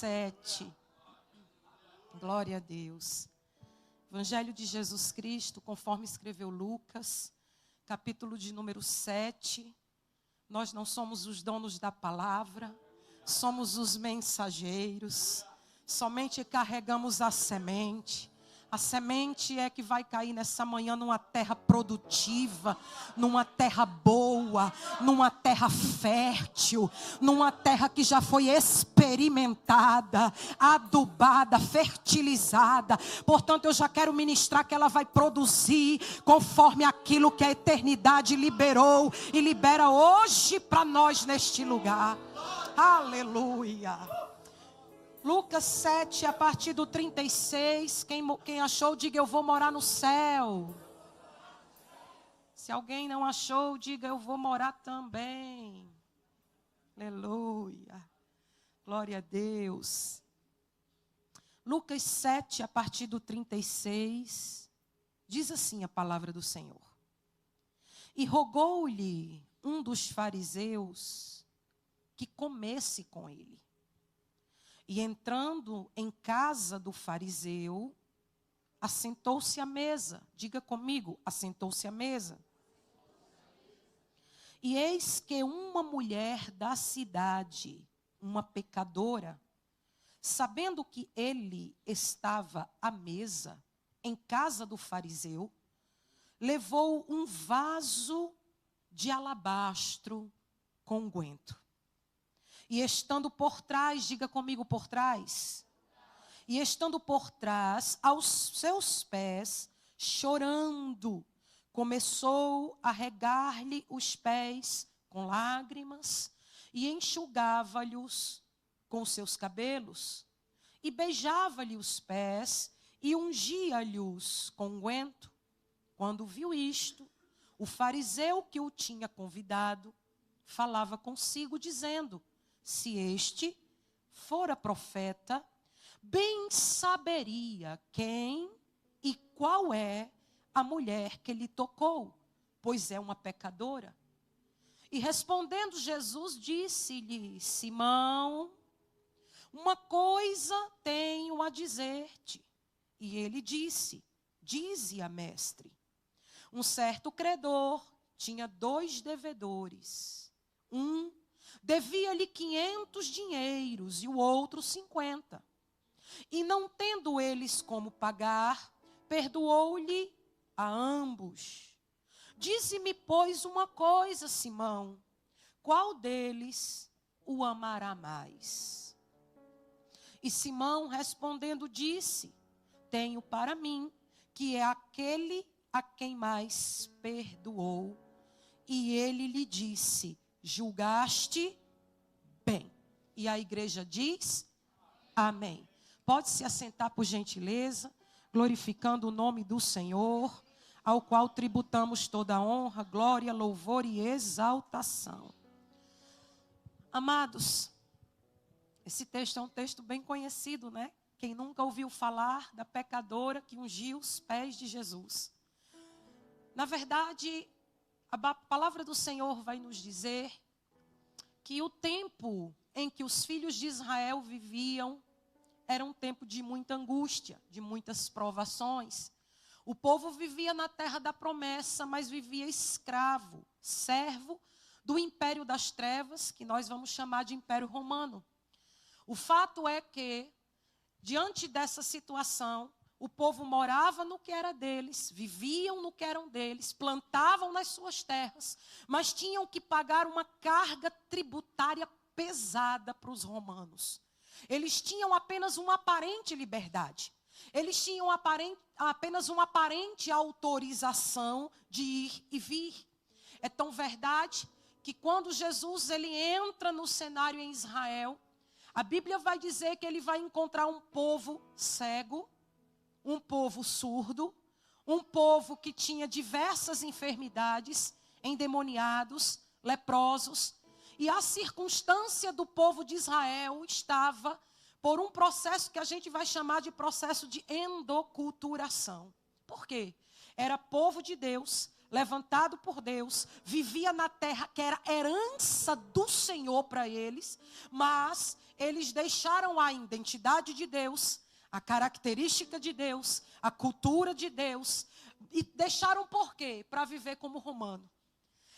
7. Glória a Deus. Evangelho de Jesus Cristo, conforme escreveu Lucas, capítulo de número 7. Nós não somos os donos da palavra, somos os mensageiros. Somente carregamos a semente. A semente é que vai cair nessa manhã numa terra produtiva, numa terra boa, numa terra fértil, numa terra que já foi experimentada, adubada, fertilizada. Portanto, eu já quero ministrar que ela vai produzir conforme aquilo que a eternidade liberou e libera hoje para nós neste lugar. Aleluia. Lucas 7, a partir do 36, quem achou, diga: eu vou morar no céu. Se alguém não achou, diga: eu vou morar também. Aleluia. Glória a Deus. Lucas 7, a partir do 36, diz assim a palavra do Senhor. E rogou-lhe um dos fariseus que comesse com ele. E entrando em casa do fariseu, assentou-se à mesa. Diga comigo, assentou-se à mesa. E eis que uma mulher da cidade, uma pecadora, sabendo que ele estava à mesa, em casa do fariseu, levou um vaso de alabastro com unguento. E estando por trás, diga comigo, por trás. E estando por trás, aos seus pés, chorando, começou a regar-lhe os pés com lágrimas e enxugava-lhes com os seus cabelos. E beijava-lhe os pés e ungia-lhes com unguento. Quando viu isto, o fariseu que o tinha convidado falava consigo, dizendo: se este fora profeta, bem saberia quem e qual é a mulher que lhe tocou, pois é uma pecadora. E respondendo Jesus, disse-lhe: Simão, uma coisa tenho a dizer-te. E ele disse: dize-a, mestre. Um certo credor tinha 2 devedores. Um devia-lhe 500 dinheiros e o outro 50. E não tendo eles como pagar, perdoou-lhe a ambos. Dize-me, pois, uma coisa, Simão: qual deles o amará mais? E Simão, respondendo, disse: tenho para mim que é aquele a quem mais perdoou. E ele lhe disse: julgaste bem. E a igreja diz: amém. Pode se assentar, por gentileza, glorificando o nome do Senhor, ao qual tributamos toda a honra, glória, louvor e exaltação. Amados, esse texto é um texto bem conhecido, né? Quem nunca ouviu falar da pecadora que ungiu os pés de Jesus? Na verdade, a palavra do Senhor vai nos dizer que o tempo em que os filhos de Israel viviam era um tempo de muita angústia, de muitas provações. O povo vivia na terra da promessa, mas vivia escravo, servo do império das trevas, que nós vamos chamar de Império Romano. O fato é que, diante dessa situação, o povo morava no que era deles, viviam no que eram deles, plantavam nas suas terras, mas tinham que pagar uma carga tributária pesada para os romanos. Eles tinham apenas uma aparente liberdade. Eles tinham apenas uma aparente autorização de ir e vir. É tão verdade que quando Jesus ele entra no cenário em Israel, a Bíblia vai dizer que ele vai encontrar um povo cego, um povo surdo, um povo que tinha diversas enfermidades, endemoniados, leprosos. E a circunstância do povo de Israel estava por um processo que a gente vai chamar de processo de endoculturação. Por quê? Era povo de Deus, levantado por Deus, vivia na terra que era herança do Senhor para eles, mas eles deixaram a identidade de Deus, a característica de Deus, a cultura de Deus, e deixaram por quê? Para viver como romano.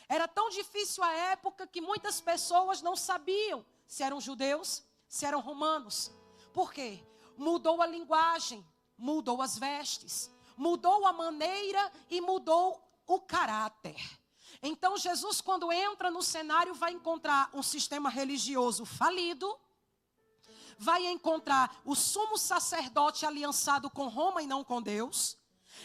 Era tão difícil a época que muitas pessoas não sabiam se eram judeus, se eram romanos. Por quê? Mudou a linguagem, mudou as vestes, mudou a maneira e mudou o caráter. Então Jesus, quando entra no cenário, vai encontrar um sistema religioso falido, vai encontrar o sumo sacerdote aliançado com Roma e não com Deus.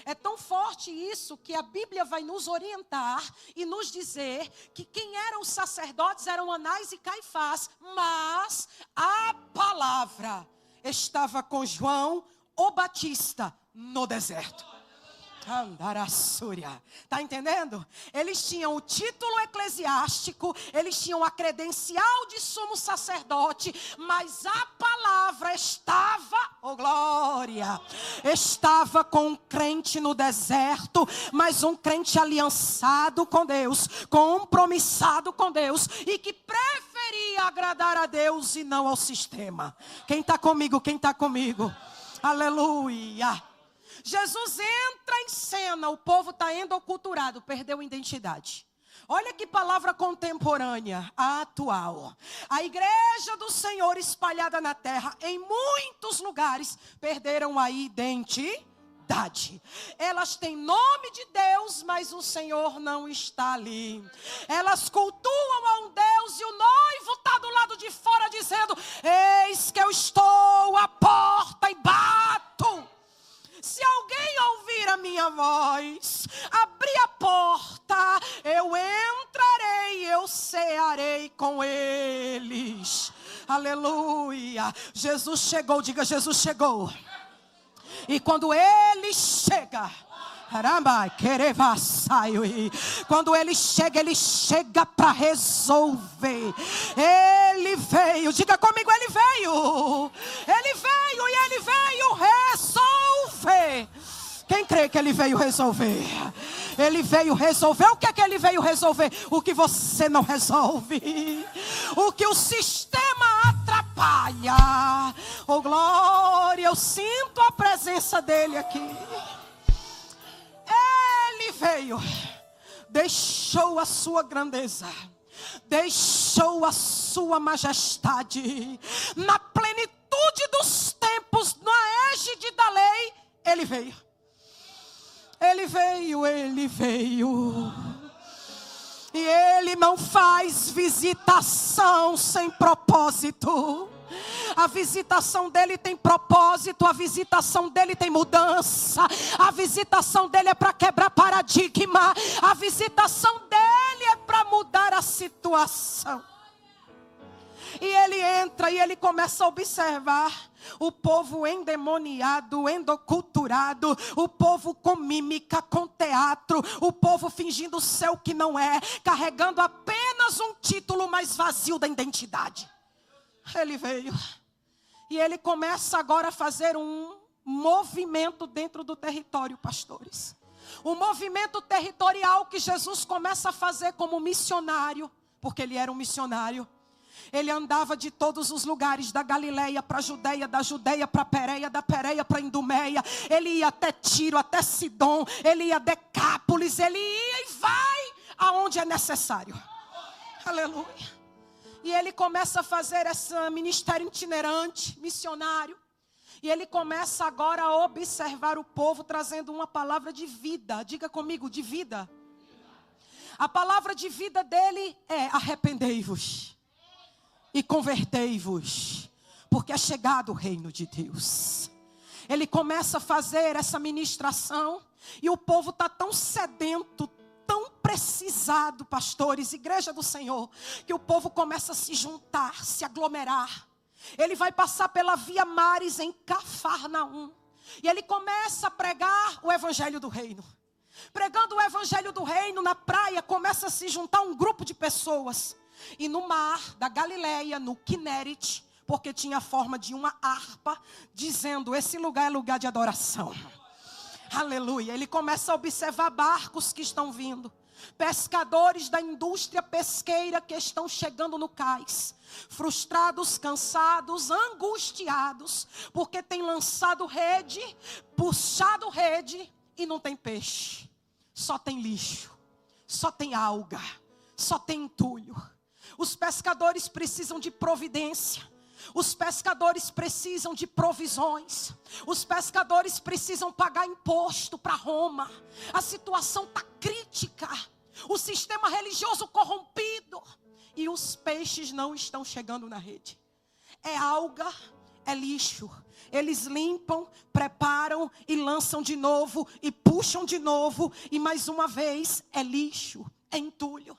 É tão forte isso que a Bíblia vai nos orientar e nos dizer que quem eram os sacerdotes eram Anás e Caifás, mas a palavra estava com João, o Batista, no deserto. Está entendendo? Eles tinham o título eclesiástico, eles tinham a credencial de sumo sacerdote, mas a palavra estava, oh glória, estava com um crente no deserto, mas um crente aliançado com Deus, compromissado com Deus, e que preferia agradar a Deus e não ao sistema. Quem está comigo? Quem está comigo? Aleluia! Jesus entra em cena, o povo está endoculturado, perdeu a identidade. Olha que palavra contemporânea, atual. A igreja do Senhor espalhada na terra, em muitos lugares, perderam a identidade. Elas têm nome de Deus, mas o Senhor não está ali. Elas cultuam a um Deus e o noivo está do lado de fora dizendo: eis que eu estou à porta e bato. Se alguém ouvir a minha voz, abrir a porta, eu entrarei, eu cearei com eles. Aleluia. Jesus chegou, diga: Jesus chegou. E quando ele chega, quando ele chega para resolver. Ele veio, diga comigo, ele veio e ele veio resolver. Quem crê que ele veio resolver? Ele veio resolver. O que é que ele veio resolver? O que você não resolve, o que o sistema atrapalha. Oh glória, eu sinto a presença dele aqui. Ele veio, deixou a sua grandeza, deixou a sua majestade, na plenitude dos tempos, na égide da lei, ele veio. Ele veio, ele veio. E ele não faz visitação sem propósito. A visitação dele tem propósito, a visitação dele tem mudança, a visitação dele é para quebrar paradigma, a visitação dele é para mudar a situação. E ele entra e ele começa a observar o povo endemoniado, endoculturado, o povo com mímica, com teatro, o povo fingindo ser o que não é, carregando apenas um título, mas vazio da identidade. Ele veio e ele começa agora a fazer um movimento dentro do território, pastores. Um movimento territorial que Jesus começa a fazer como missionário, porque ele era um missionário. Ele andava de todos os lugares, da Galileia para a Judeia, da Judeia para a Pérea, da Pérea para a Idumeia. Ele ia até Tiro, até Sidom, ele ia a Decápolis, ele ia e vai aonde é necessário. Aleluia. E ele começa a fazer esse ministério itinerante, missionário. E ele começa agora a observar o povo, trazendo uma palavra de vida. Diga comigo, de vida. A palavra de vida dele é: arrependei-vos e convertei-vos, porque é chegado o reino de Deus. Ele começa a fazer essa ministração e o povo está tão sedento, tão precisado, pastores, igreja do Senhor, que o povo começa a se juntar, se aglomerar. Ele vai passar pela Via Mares em Cafarnaum e ele começa a pregar o evangelho do reino. Pregando o evangelho do reino na praia, começa a se juntar um grupo de pessoas. E no mar da Galileia, no Quinérit, porque tinha a forma de uma harpa, dizendo: esse lugar é lugar de adoração. Aleluia. Ele começa a observar barcos que estão vindo. Pescadores da indústria pesqueira que estão chegando no cais. Frustrados, cansados, angustiados. Porque tem lançado rede, puxado rede e não tem peixe. Só tem lixo. Só tem alga. Só tem entulho. Os pescadores precisam de providência. Os pescadores precisam de provisões. Os pescadores precisam pagar imposto para Roma. A situação está crítica. O sistema religioso corrompido. E os peixes não estão chegando na rede. É alga, é lixo. Eles limpam, preparam e lançam de novo. E puxam de novo. E mais uma vez é lixo, é entulho.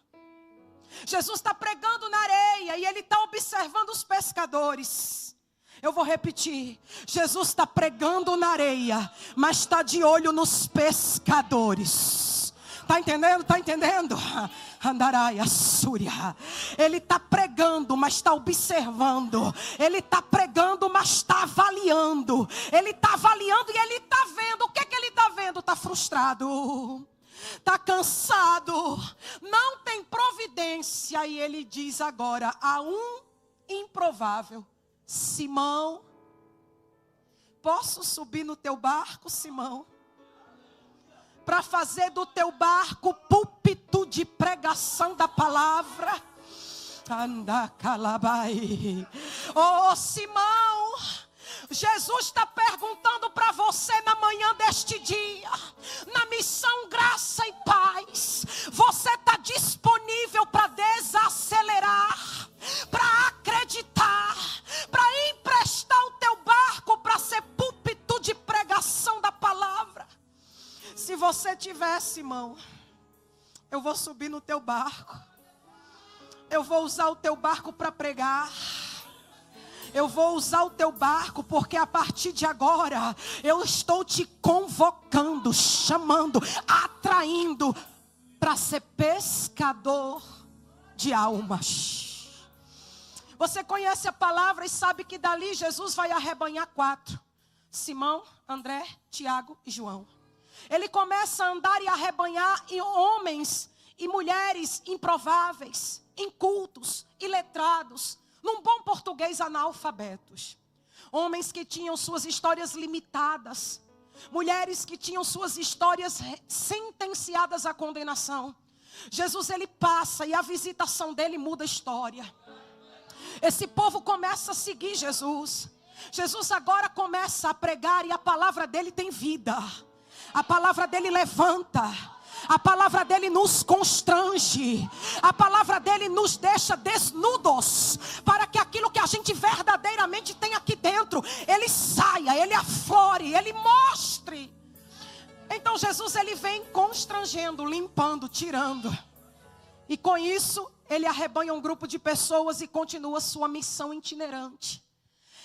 Jesus está pregando na areia e ele está observando os pescadores. Eu vou repetir. Jesus está pregando na areia, mas está de olho nos pescadores. Está entendendo? Está entendendo? Andaraia, Súria. Ele está pregando, mas está observando. Ele está pregando, mas está avaliando. Ele está avaliando e ele está vendo. O que que ele está vendo? Está frustrado. Está cansado, não tem providência. E ele diz agora a um improvável: Simão, posso subir no teu barco, Simão? Para fazer do teu barco púlpito de pregação da palavra. Anda calabai. Oh, Simão, Jesus está perguntando para você na manhã deste dia, na missão Graça e Paz, você está disponível para desacelerar, para acreditar, para emprestar o teu barco para ser púlpito de pregação da palavra? Se você tivesse, irmão, eu vou subir no teu barco, eu vou usar o teu barco para pregar. Eu vou usar o teu barco, porque a partir de agora eu estou te convocando, chamando, atraindo para ser pescador de almas. Você conhece a palavra e sabe que dali Jesus vai arrebanhar 4: Simão, André, Tiago e João. Ele começa a andar e arrebanhar em homens e mulheres improváveis, incultos, iletrados, num bom português, analfabetos. Homens que tinham suas histórias limitadas. Mulheres que tinham suas histórias sentenciadas à condenação. Jesus, ele passa e a visitação dele muda a história. Esse povo começa a seguir Jesus. Jesus agora começa a pregar e a palavra dele tem vida. A palavra dele levanta. A palavra dele nos constrange. A palavra dele nos deixa desnudos, para que aquilo que a gente verdadeiramente tem aqui dentro, ele saia, ele aflore, ele mostre. Então Jesus, ele vem constrangendo, limpando, tirando. E com isso ele arrebanha um grupo de pessoas e continua sua missão itinerante.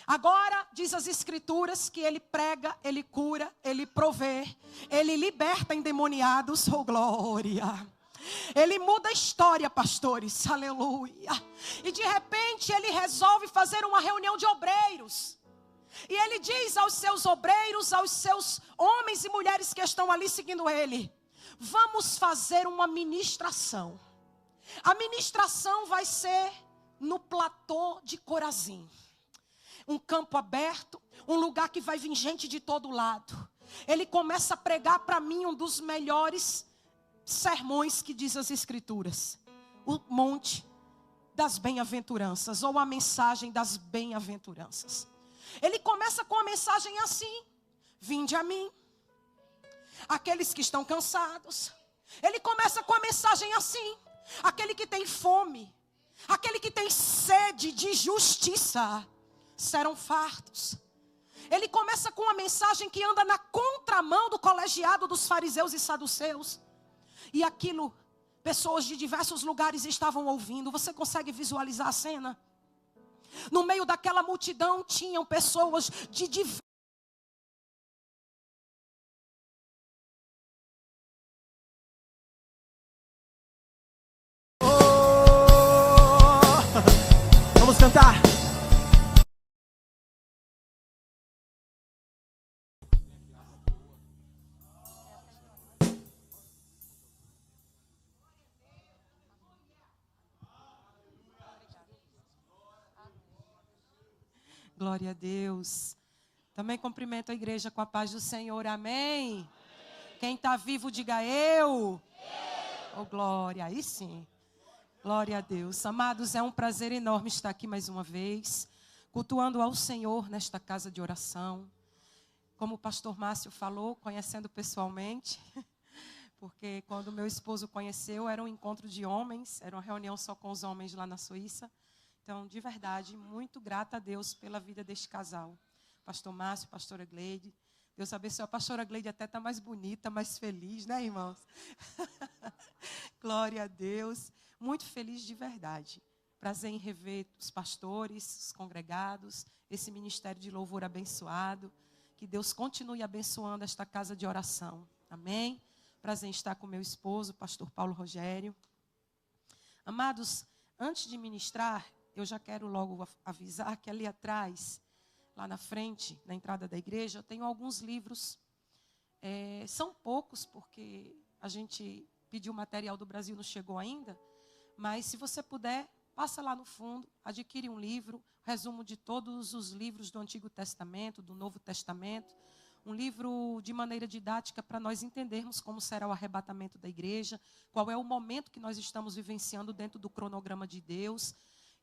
Agora, diz as escrituras que ele prega, ele cura, ele provê, ele liberta endemoniados, oh glória. Ele muda a história, pastores, aleluia. E de repente ele resolve fazer uma reunião de obreiros. E ele diz aos seus obreiros, aos seus homens e mulheres que estão ali seguindo ele: vamos fazer uma ministração. A ministração vai ser no platô de Corazim. Um campo aberto, um lugar que vai vir gente de todo lado. Ele começa a pregar para mim um dos melhores sermões que diz as escrituras: o monte das bem-aventuranças, ou a mensagem das bem-aventuranças. Ele começa com a mensagem assim: vinde a mim, aqueles que estão cansados. Ele começa com a mensagem assim: aquele que tem fome, aquele que tem sede de justiça, serão fartos. Ele começa com uma mensagem que anda na contramão do colegiado dos fariseus e saduceus. E aquilo, pessoas de diversos lugares estavam ouvindo. Você consegue visualizar a cena? No meio daquela multidão tinham pessoas de diversos. Vamos cantar. Glória a Deus. Também cumprimento a igreja com a paz do Senhor. Amém? Amém. Quem está vivo, diga eu. Oh, glória. Aí sim. Glória a Deus. Amados, é um prazer enorme estar aqui mais uma vez, cultuando ao Senhor nesta casa de oração. Como o pastor Márcio falou, conhecendo pessoalmente, porque quando meu esposo conheceu, era um encontro de homens, era uma reunião só com os homens lá na Suíça. Então, de verdade, muito grata a Deus pela vida deste casal. Pastor Márcio, pastora Gleide. Deus abençoe. A pastora Gleide até está mais bonita, mais feliz, né, irmãos? Glória a Deus. Muito feliz de verdade. Prazer em rever os pastores, os congregados, esse ministério de louvor abençoado. Que Deus continue abençoando esta casa de oração. Amém? Prazer em estar com meu esposo, pastor Paulo Rogério. Amados, antes de ministrar, eu já quero logo avisar que ali atrás, lá na frente, na entrada da igreja, eu tenho alguns livros. São poucos, porque a gente pediu material do Brasil, não chegou ainda. Mas se você puder, passa lá no fundo, adquire um livro, resumo de todos os livros do Antigo Testamento, do Novo Testamento. Um livro de maneira didática para nós entendermos como será o arrebatamento da igreja, qual é o momento que nós estamos vivenciando dentro do cronograma de Deus.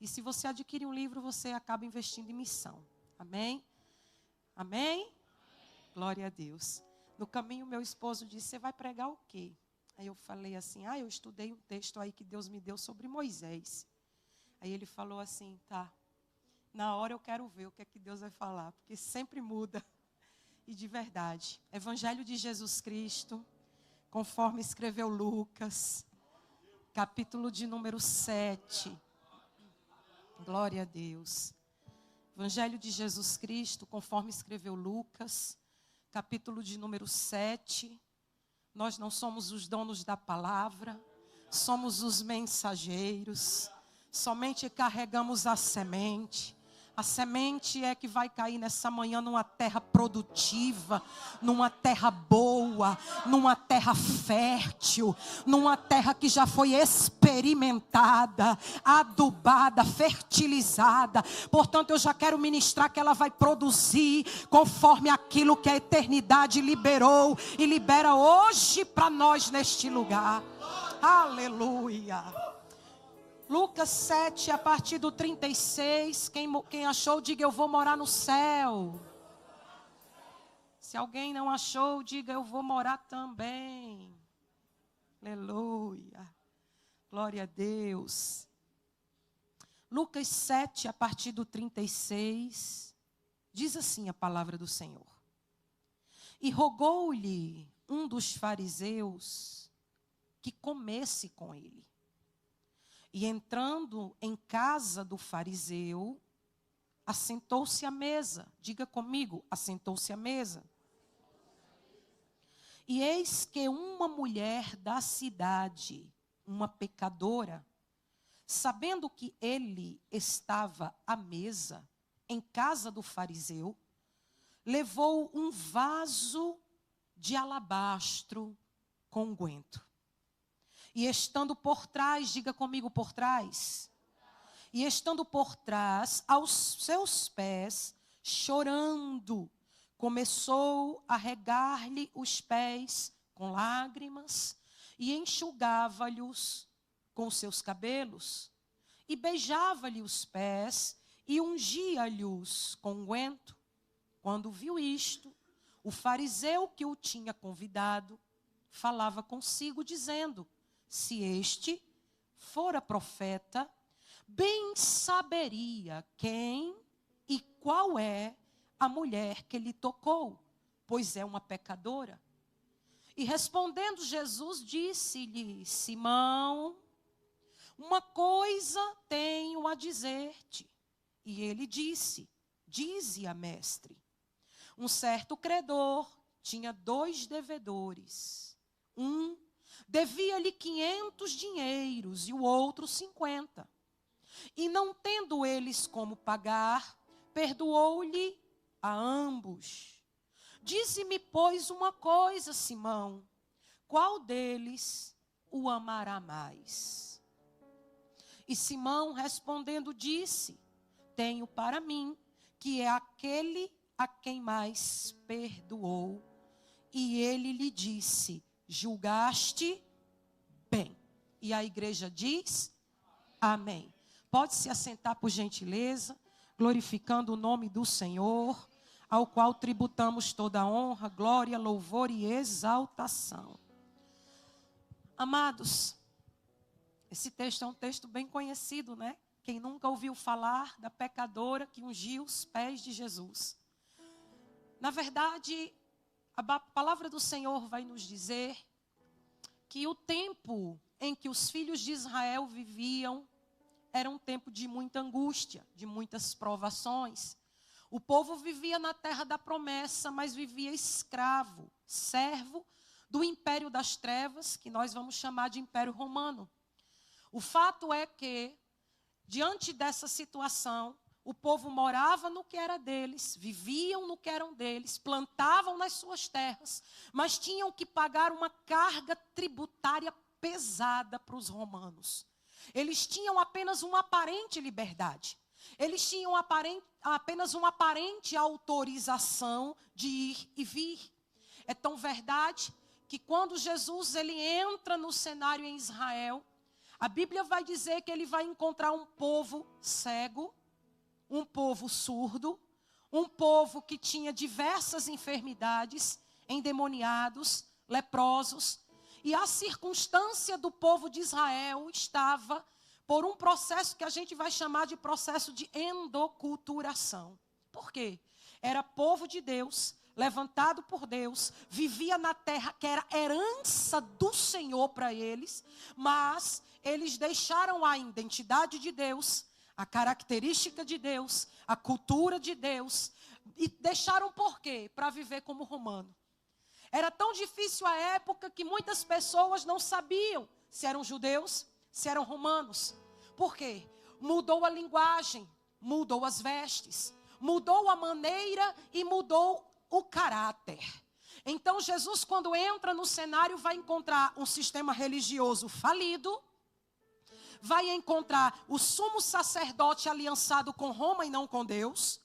E se você adquire um livro, você acaba investindo em missão. Amém? Amém? Glória a Deus. No caminho, meu esposo disse, você vai pregar o quê? Aí eu falei assim, eu estudei um texto aí que Deus me deu sobre Moisés. Aí ele falou assim, tá, na hora eu quero ver o que é que Deus vai falar, porque sempre muda. E de verdade, Evangelho de Jesus Cristo, conforme escreveu Lucas, capítulo de número 7. Glória a Deus. Evangelho de Jesus Cristo, conforme escreveu Lucas, capítulo de número 7. Nós não somos os donos da palavra, somos os mensageiros, somente carregamos a semente. A semente é que vai cair nessa manhã numa terra produtiva, numa terra boa, numa terra fértil, numa terra que já foi experimentada, adubada, fertilizada. Portanto, eu já quero ministrar que ela vai produzir conforme aquilo que a eternidade liberou e libera hoje para nós neste lugar. Aleluia. Lucas 7, a partir do 36, quem achou, diga eu vou morar no céu. Se alguém não achou, diga eu vou morar também. Aleluia. Glória a Deus. Lucas 7, a partir do 36, diz assim a palavra do Senhor. E rogou-lhe um dos fariseus que comesse com ele. E entrando em casa do fariseu, assentou-se à mesa. Diga comigo, assentou-se à mesa. E eis que uma mulher da cidade, uma pecadora, sabendo que ele estava à mesa, em casa do fariseu, levou um vaso de alabastro com unguento. E estando por trás, diga comigo por trás. E estando por trás, aos seus pés, chorando, começou a regar-lhe os pés com lágrimas e enxugava-lhes com os seus cabelos. E beijava-lhe os pés e ungia-lhes com unguento. Quando viu isto, o fariseu que o tinha convidado falava consigo, dizendo: se este fora profeta, bem saberia quem e qual é a mulher que lhe tocou, pois é uma pecadora. E respondendo Jesus, disse-lhe: Simão, uma coisa tenho a dizer-te. E ele disse: dize-a, mestre. Um certo credor tinha 2 devedores. Um devia-lhe 500 dinheiros e o outro 50. E não tendo eles como pagar, perdoou-lhe a ambos. Dize-me, pois, uma coisa, Simão, qual deles o amará mais? E Simão respondendo disse: tenho para mim que é aquele a quem mais perdoou. E ele lhe disse: julgaste bem. E a igreja diz: amém. Pode se assentar por gentileza, glorificando o nome do Senhor, ao qual tributamos toda honra, glória, louvor e exaltação. Amados, esse texto é um texto bem conhecido, né? Quem nunca ouviu falar da pecadora que ungiu os pés de Jesus? Na verdade, a palavra do Senhor vai nos dizer que o tempo em que os filhos de Israel viviam era um tempo de muita angústia, de muitas provações. O povo vivia na terra da promessa, mas vivia escravo, servo do império das trevas, que nós vamos chamar de Império Romano. O fato é que, diante dessa situação, o povo morava no que era deles, viviam no que eram deles, plantavam nas suas terras, mas tinham que pagar uma carga tributária pesada para os romanos. Eles tinham apenas uma aparente liberdade. Eles tinham apenas uma aparente autorização de ir e vir. É tão verdade que quando Jesus ele entra no cenário em Israel, a Bíblia vai dizer que ele vai encontrar um povo cego, um povo surdo, um povo que tinha diversas enfermidades, endemoniados, leprosos. E a circunstância do povo de Israel estava por um processo que a gente vai chamar de processo de endoculturação. Por quê? Era povo de Deus, levantado por Deus, vivia na terra que era herança do Senhor para eles, mas eles deixaram a identidade de Deus, a característica de Deus, a cultura de Deus, e deixaram por quê? Para viver como romano. Era tão difícil a época que muitas pessoas não sabiam se eram judeus, se eram romanos. Por quê? Mudou a linguagem, mudou as vestes, mudou a maneira e mudou o caráter. Então Jesus, quando entra no cenário, vai encontrar um sistema religioso falido, vai encontrar o sumo sacerdote aliançado com Roma e não com Deus.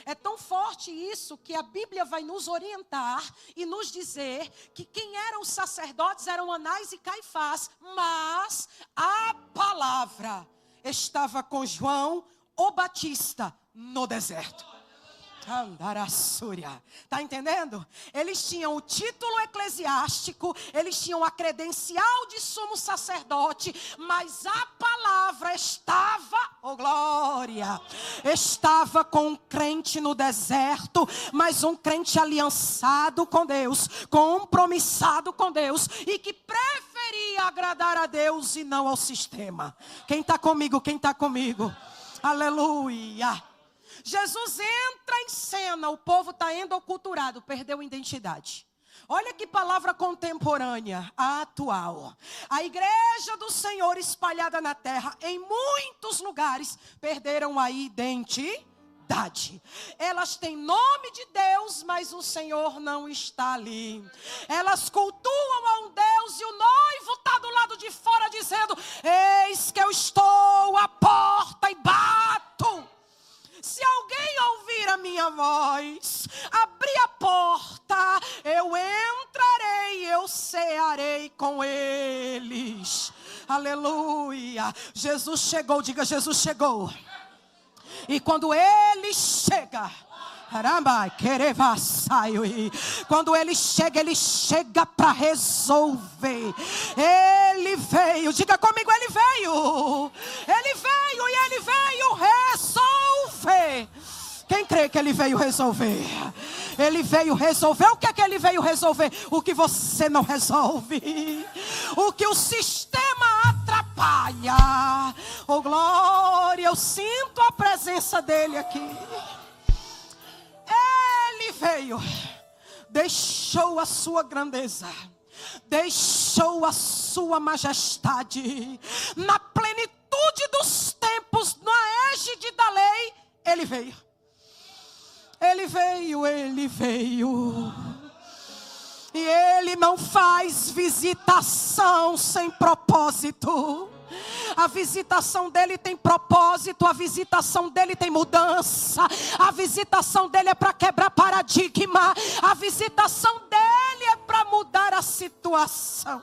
É tão forte isso que a Bíblia vai nos orientar e nos dizer que quem eram os sacerdotes eram Anás e Caifás, mas a palavra estava com João, o Batista, no deserto. Está entendendo? Eles tinham o título eclesiástico, eles tinham a credencial de sumo sacerdote, mas a palavra estava, oh glória, estava com um crente no deserto, mas um crente aliançado com Deus, compromissado com Deus e que preferia agradar a Deus e não ao sistema. Quem está comigo? Quem está comigo? Aleluia! Jesus entra em cena, o povo está endoculturado, perdeu a identidade. Olha que palavra contemporânea, atual. A igreja do Senhor espalhada na terra, em muitos lugares, perderam a identidade. Elas têm nome de Deus, mas o Senhor não está ali. Elas cultuam a um Deus e o noivo está do lado de fora dizendo: eis que eu estou à porta e bato. Se alguém ouvir a minha voz, abrir a porta, eu entrarei, eu cearei com eles. Aleluia. Jesus chegou, diga: Jesus chegou. E quando ele chega, quando ele chega para resolver. Ele veio, diga comigo, ele veio e ele veio resolver. Quem crê que ele veio resolver? Ele veio resolver. O que é que ele veio resolver? O que você não resolve, o que o sistema atrapalha. Oh glória, eu sinto a presença dele aqui. Ele veio, deixou a sua grandeza, deixou a sua majestade, na plenitude dos tempos, na égide da lei, ele veio. Ele veio, ele veio. E ele não faz visitação sem propósito. A visitação dele tem propósito, a visitação dele tem mudança, a visitação dele é para quebrar paradigma, a visitação dele é para mudar a situação.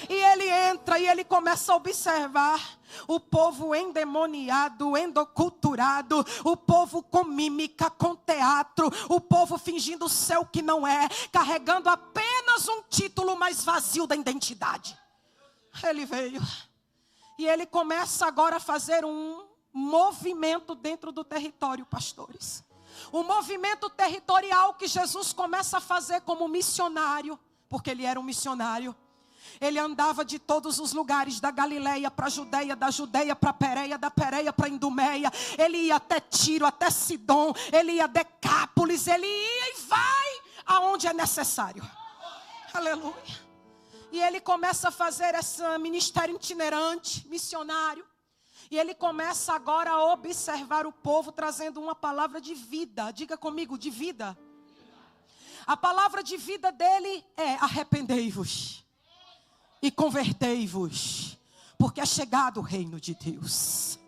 E ele entra e ele começa a observar o povo endemoniado, endoculturado, o povo com mímica, com teatro, o povo fingindo ser o que não é, carregando apenas um título, mas vazio da identidade. Ele veio e ele começa agora a fazer um movimento dentro do território, pastores. Um movimento territorial que Jesus começa a fazer como missionário, porque ele era um missionário. Ele andava de todos os lugares, da Galileia para a Judeia, da Judeia para a Pérea, da Pérea para a Idumeia. Ele ia até Tiro, até Sidom, ele ia a Decápolis, ele ia e vai aonde é necessário. Aleluia. E ele começa a fazer esse ministério itinerante, missionário. E ele começa agora a observar o povo, trazendo uma palavra de vida. Diga comigo, de vida. A palavra de vida dele é: arrependei-vos e convertei-vos, porque é chegado o reino de Deus.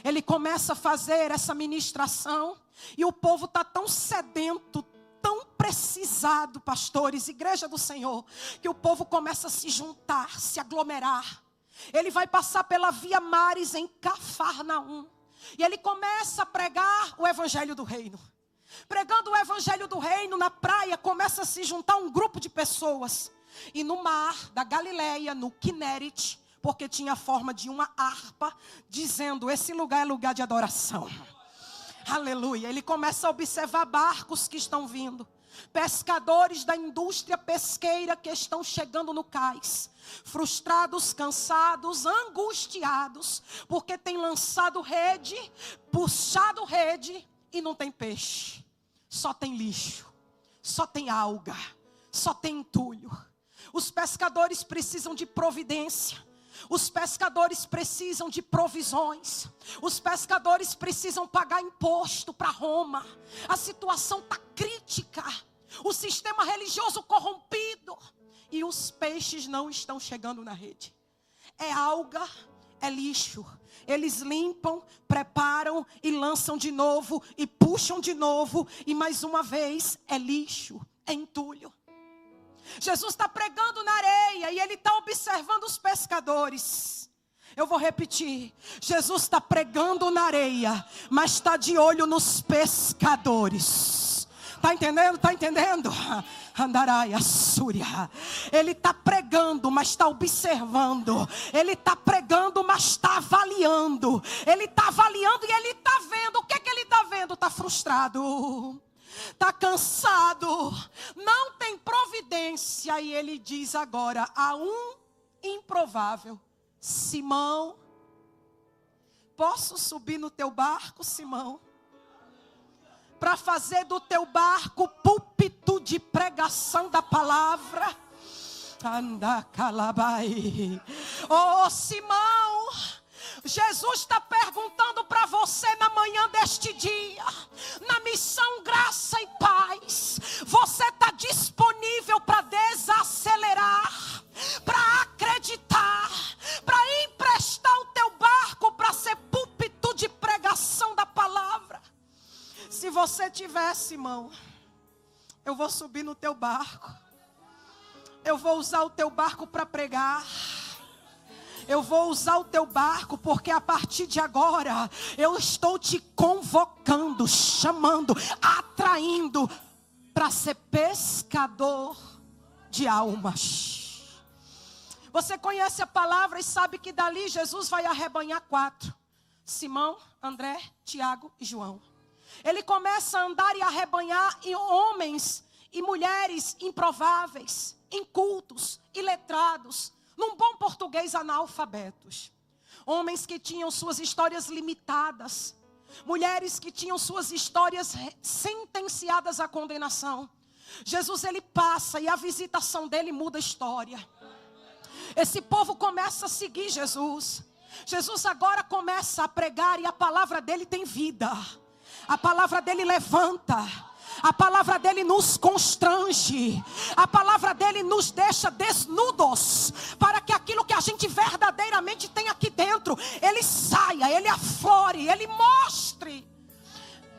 Ele começa a fazer essa ministração, e o povo está tão sedento, tão precisado, pastores, igreja do Senhor, que o povo começa a se juntar, se aglomerar. Ele vai passar pela Via Maris em Cafarnaum, e ele começa a pregar o evangelho do reino. Pregando o evangelho do reino na praia, começa a se juntar um grupo de pessoas. E no mar da Galileia, no Quinérit, porque tinha a forma de uma harpa, dizendo: esse lugar é lugar de adoração. Aleluia. Ele começa a observar barcos que estão vindo, pescadores da indústria pesqueira que estão chegando no cais, frustrados, cansados, angustiados, porque tem lançado rede, puxado rede e não tem peixe, só tem lixo, só tem alga, só tem entulho. Os pescadores precisam de providência. Os pescadores precisam de provisões. Os pescadores precisam pagar imposto para Roma. A situação está crítica. O sistema religioso corrompido. E os peixes não estão chegando na rede. É alga, é lixo. Eles limpam, preparam e lançam de novo. E puxam de novo. E mais uma vez é lixo, é entulho. Jesus está pregando na areia e ele está observando os pescadores. Eu vou repetir: Jesus está pregando na areia, mas está de olho nos pescadores. Está entendendo? Está entendendo? Andaraia, Súria. Ele está pregando, mas está observando. Ele está pregando, mas está avaliando. Ele está avaliando e ele está vendo. O que é que ele está vendo? Está frustrado. Está cansado, não tem providência. E ele diz agora a um improvável: Simão, posso subir no teu barco, Simão? Para fazer do teu barco púlpito de pregação da palavra. Anda calabai. Oh, Simão, Jesus está perguntando para você na manhã deste dia, na missão Graça e Paz: você está disponível para desacelerar, para acreditar, para emprestar o teu barco para ser púlpito de pregação da palavra? Se você tivesse, irmão, eu vou subir no teu barco, eu vou usar o teu barco para pregar. Eu vou usar o teu barco, porque a partir de agora eu estou te convocando, chamando, atraindo para ser pescador de almas. Você conhece a palavra e sabe que dali Jesus vai arrebanhar 4: Simão, André, Tiago e João. Ele começa a andar e arrebanhar em homens e mulheres improváveis, incultos, iletrados, num bom português, analfabetos. Homens que tinham suas histórias limitadas. Mulheres que tinham suas histórias sentenciadas à condenação. Jesus, ele passa e a visitação dele muda a história. Esse povo começa a seguir Jesus. Jesus agora começa a pregar e a palavra dele tem vida. A palavra dele levanta. A palavra dele nos constrange. A palavra dele nos deixa desnudos, para que aquilo que a gente verdadeiramente tem aqui dentro, ele saia, ele aflore, ele mostre.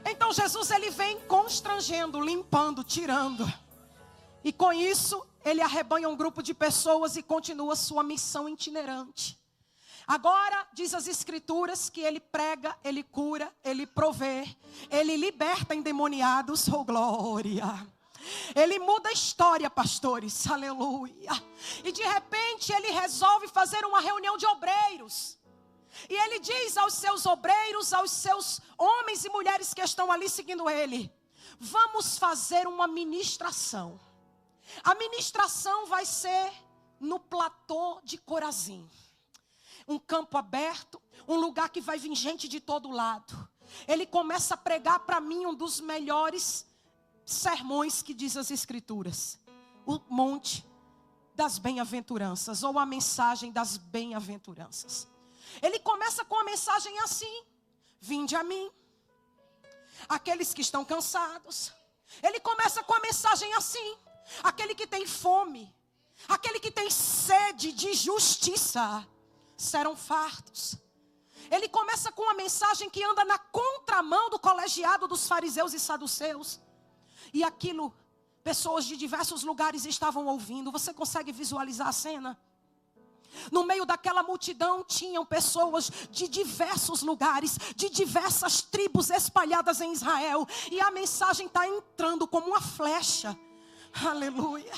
Então Jesus, ele vem constrangendo, limpando, tirando. E com isso, ele arrebanha um grupo de pessoas e continua sua missão itinerante. Agora, diz as escrituras que ele prega, ele cura, ele provê, ele liberta endemoniados, oh glória. Ele muda a história, pastores, aleluia. E de repente ele resolve fazer uma reunião de obreiros. E ele diz aos seus obreiros, aos seus homens e mulheres que estão ali seguindo ele: vamos fazer uma ministração. A ministração vai ser no platô de Corazim. Um campo aberto, um lugar que vai vir gente de todo lado. Ele começa a pregar para mim um dos melhores sermões que diz as escrituras. O monte das bem-aventuranças, ou a mensagem das bem-aventuranças. Ele começa com a mensagem assim: vinde a mim, aqueles que estão cansados. Ele começa com a mensagem assim: aquele que tem fome, aquele que tem sede de justiça, serão fartos. Ele começa com uma mensagem que anda na contramão do colegiado dos fariseus e saduceus. E aquilo, pessoas de diversos lugares estavam ouvindo. Você consegue visualizar a cena? No meio daquela multidão tinham pessoas de diversos lugares, de diversas tribos espalhadas em Israel. E a mensagem está entrando como uma flecha. Aleluia.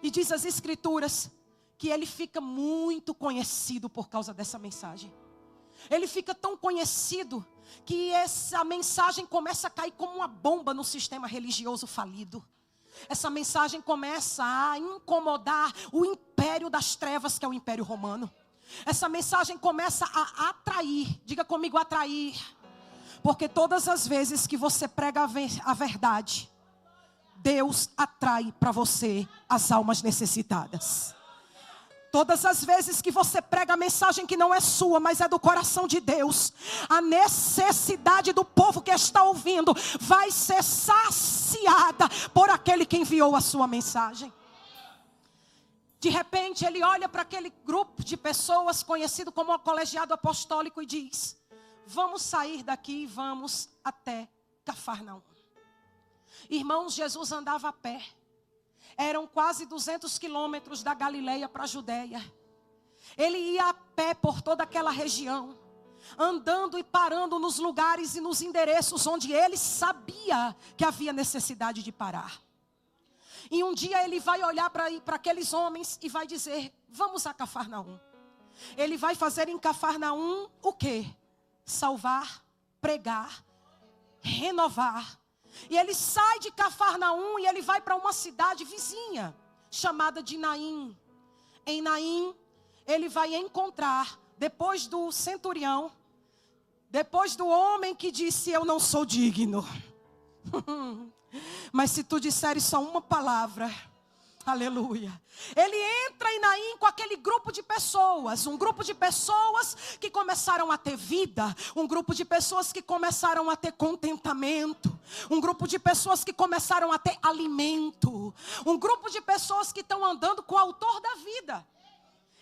E diz as escrituras que ele fica muito conhecido por causa dessa mensagem. Ele fica tão conhecido que essa mensagem começa a cair como uma bomba no sistema religioso falido. Essa mensagem começa a incomodar o império das trevas, que é o Império Romano. Essa mensagem começa a atrair, diga comigo, atrair. Porque todas as vezes que você prega a verdade, Deus atrai para você as almas necessitadas. Todas as vezes que você prega a mensagem que não é sua, mas é do coração de Deus, a necessidade do povo que está ouvindo vai ser saciada por aquele que enviou a sua mensagem. De repente ele olha para aquele grupo de pessoas conhecido como o colegiado apostólico e diz: vamos sair daqui e vamos até Cafarnaum. Irmãos, Jesus andava a pé. Eram quase 200 quilômetros da Galileia para a Judéia. Ele ia a pé por toda aquela região, andando e parando nos lugares e nos endereços onde ele sabia que havia necessidade de parar. E um dia ele vai olhar para aqueles homens e vai dizer: vamos a Cafarnaum. Ele vai fazer em Cafarnaum o quê? Salvar, pregar, renovar. E ele sai de Cafarnaum e ele vai para uma cidade vizinha, chamada de Naim. Em Naim, ele vai encontrar, depois do centurião, depois do homem que disse: eu não sou digno. Mas se tu disseres só uma palavra, aleluia. Ele entra em Naim com aquele grupo de pessoas. Um grupo de pessoas que começaram a ter vida. Um grupo de pessoas que começaram a ter contentamento. Um grupo de pessoas que começaram a ter alimento. Um grupo de pessoas que estão andando com o autor da vida.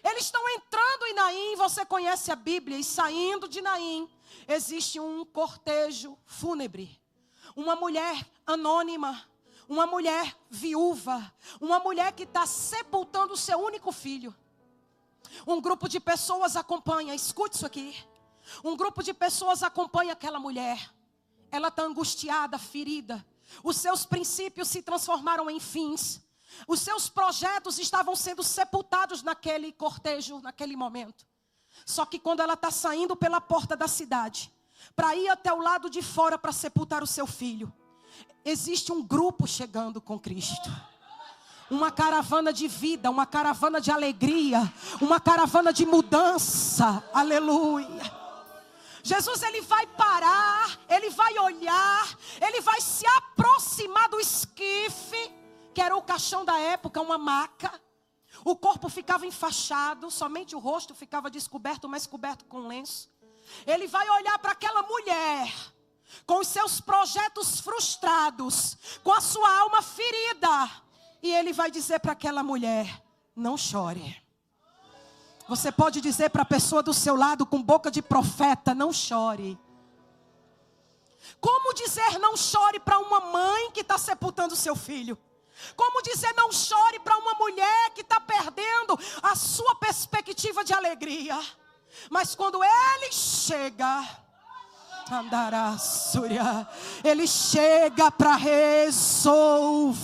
Eles estão entrando em Naim, você conhece a Bíblia. E saindo de Naim, existe um cortejo fúnebre. Uma mulher anônima. Uma mulher viúva, uma mulher que está sepultando o seu único filho. Um grupo de pessoas acompanha, escute isso aqui. Um grupo de pessoas acompanha aquela mulher. Ela está angustiada, ferida. Os seus princípios se transformaram em fins. Os seus projetos estavam sendo sepultados naquele cortejo, naquele momento. Só que quando ela está saindo pela porta da cidade, para ir até o lado de fora para sepultar o seu filho, existe um grupo chegando com Cristo. Uma caravana de vida, uma caravana de alegria, uma caravana de mudança. Aleluia. Jesus, ele vai parar, ele vai olhar, ele vai se aproximar do esquife, que era o caixão da época, uma maca. O corpo ficava enfaixado, somente o rosto ficava descoberto, mas coberto com lenço. Ele vai olhar para aquela mulher, com os seus projetos frustrados, com a sua alma ferida. E ele vai dizer para aquela mulher: não chore. Você pode dizer para a pessoa do seu lado com boca de profeta: não chore. Como dizer não chore para uma mãe que está sepultando seu filho? Como dizer não chore para uma mulher que está perdendo a sua perspectiva de alegria? Mas quando ele chega, ele chega para resolver.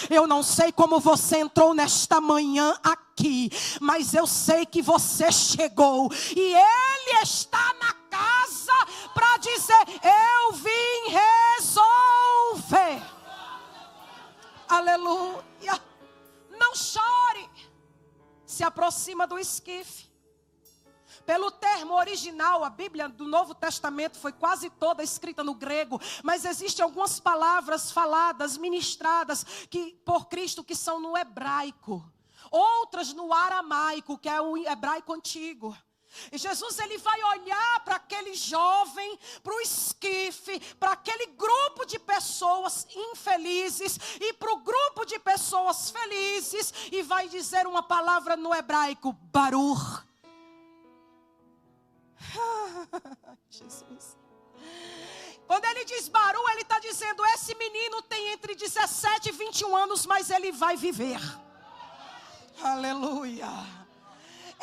Eu não sei como você entrou nesta manhã aqui, mas eu sei que você chegou e ele está na casa para dizer: eu vim resolver. Aleluia. Não chore. Se aproxima do esquife. Pelo termo original, a Bíblia do Novo Testamento foi quase toda escrita no grego, mas existem algumas palavras faladas, ministradas por Cristo que são no hebraico, outras no aramaico, que é o hebraico antigo. E Jesus, ele vai olhar para aquele jovem, para o esquife, para aquele grupo de pessoas infelizes e para o grupo de pessoas felizes, e vai dizer uma palavra no hebraico: Baruch. Jesus. Quando ele diz Baruch, ele está dizendo: esse menino tem entre 17 e 21 anos, mas ele vai viver. Aleluia.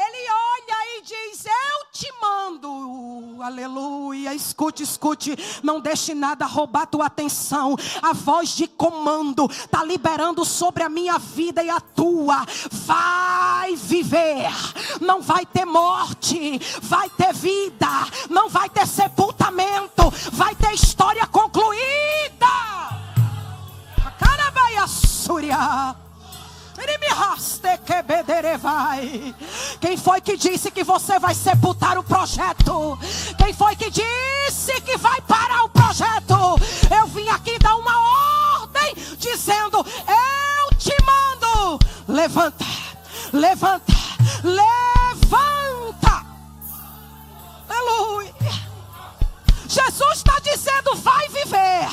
Ele olha e diz: eu te mando. Aleluia. Escute, escute. Não deixe nada roubar tua atenção. A voz de comando está liberando sobre a minha vida e a tua. Vai viver. Não vai ter morte. Vai ter vida. Não vai ter sepultamento. Vai ter história concluída. A cara vai assurar. Quem foi que disse que você vai sepultar o projeto? Quem foi que disse que vai parar o projeto? Eu vim aqui dar uma ordem dizendo: eu te mando. Levanta, levanta, levanta. Aleluia. Jesus está dizendo: vai viver.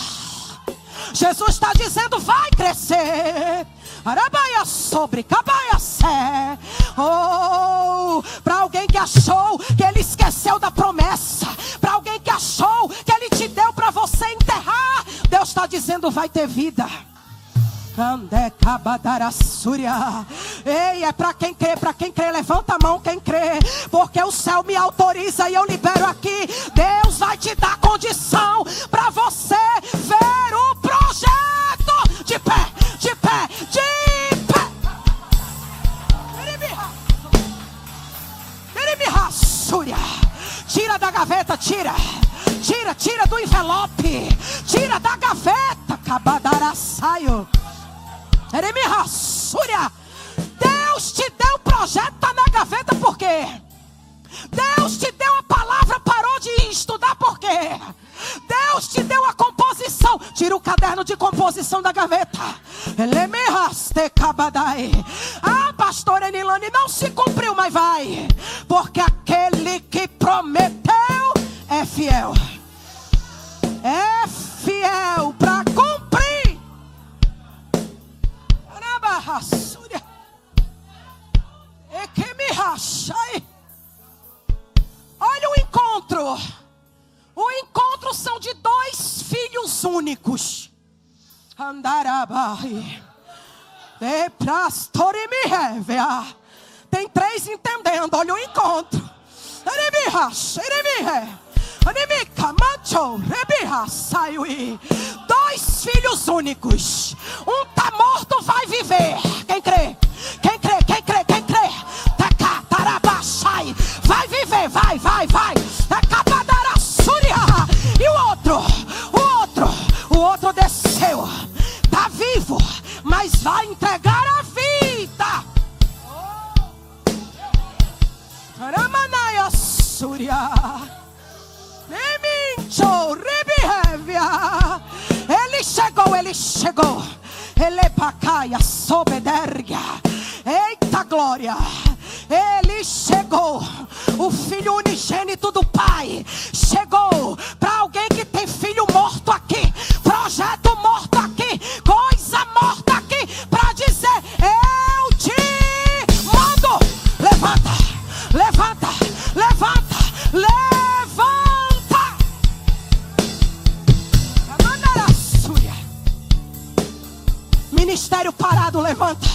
Jesus está dizendo: vai crescer. Arabaia sobre cabaia sé. Oh, para alguém que achou que ele esqueceu da promessa, para alguém que achou que ele te deu para você enterrar, Deus está dizendo: vai ter vida. Ei, é para quem crê, levanta a mão quem crê, porque o céu me autoriza e eu libero aqui. Deus vai te dar condição para você ver o projeto de pé, de pé, de pé. Tira da gaveta, tira do envelope, tira da gaveta. Cabadaraçaio. Deus te deu o projeto, está na gaveta, por quê? Deus te deu a palavra, parou de estudar, por quê? Deus te deu a composição, tira o caderno de composição da gaveta. Ah, pastor Enilane, não se cumpriu, mas vai, porque aquele que prometeu é fiel. É fiel para cumprir. Olha o encontro. O encontro são de dois filhos únicos. Tem três entendendo. Olha o encontro. Dois filhos únicos. Um está morto, vai viver. Quem crê? Quem crê? Quem crê? Quem crê? Vai viver, vai. E o outro desceu. Está vivo, mas vai entregar a vida. Ele chegou. Ele pacaia sob derga. Eita glória. Ele chegou. O Filho unigênito do Pai chegou para alguém que tem filho morto aqui, projeto morto aqui, coisa morta aqui, para dizer: eu te mando. Levanta, levanta, levanta, levanta. Ministério parado, levanta.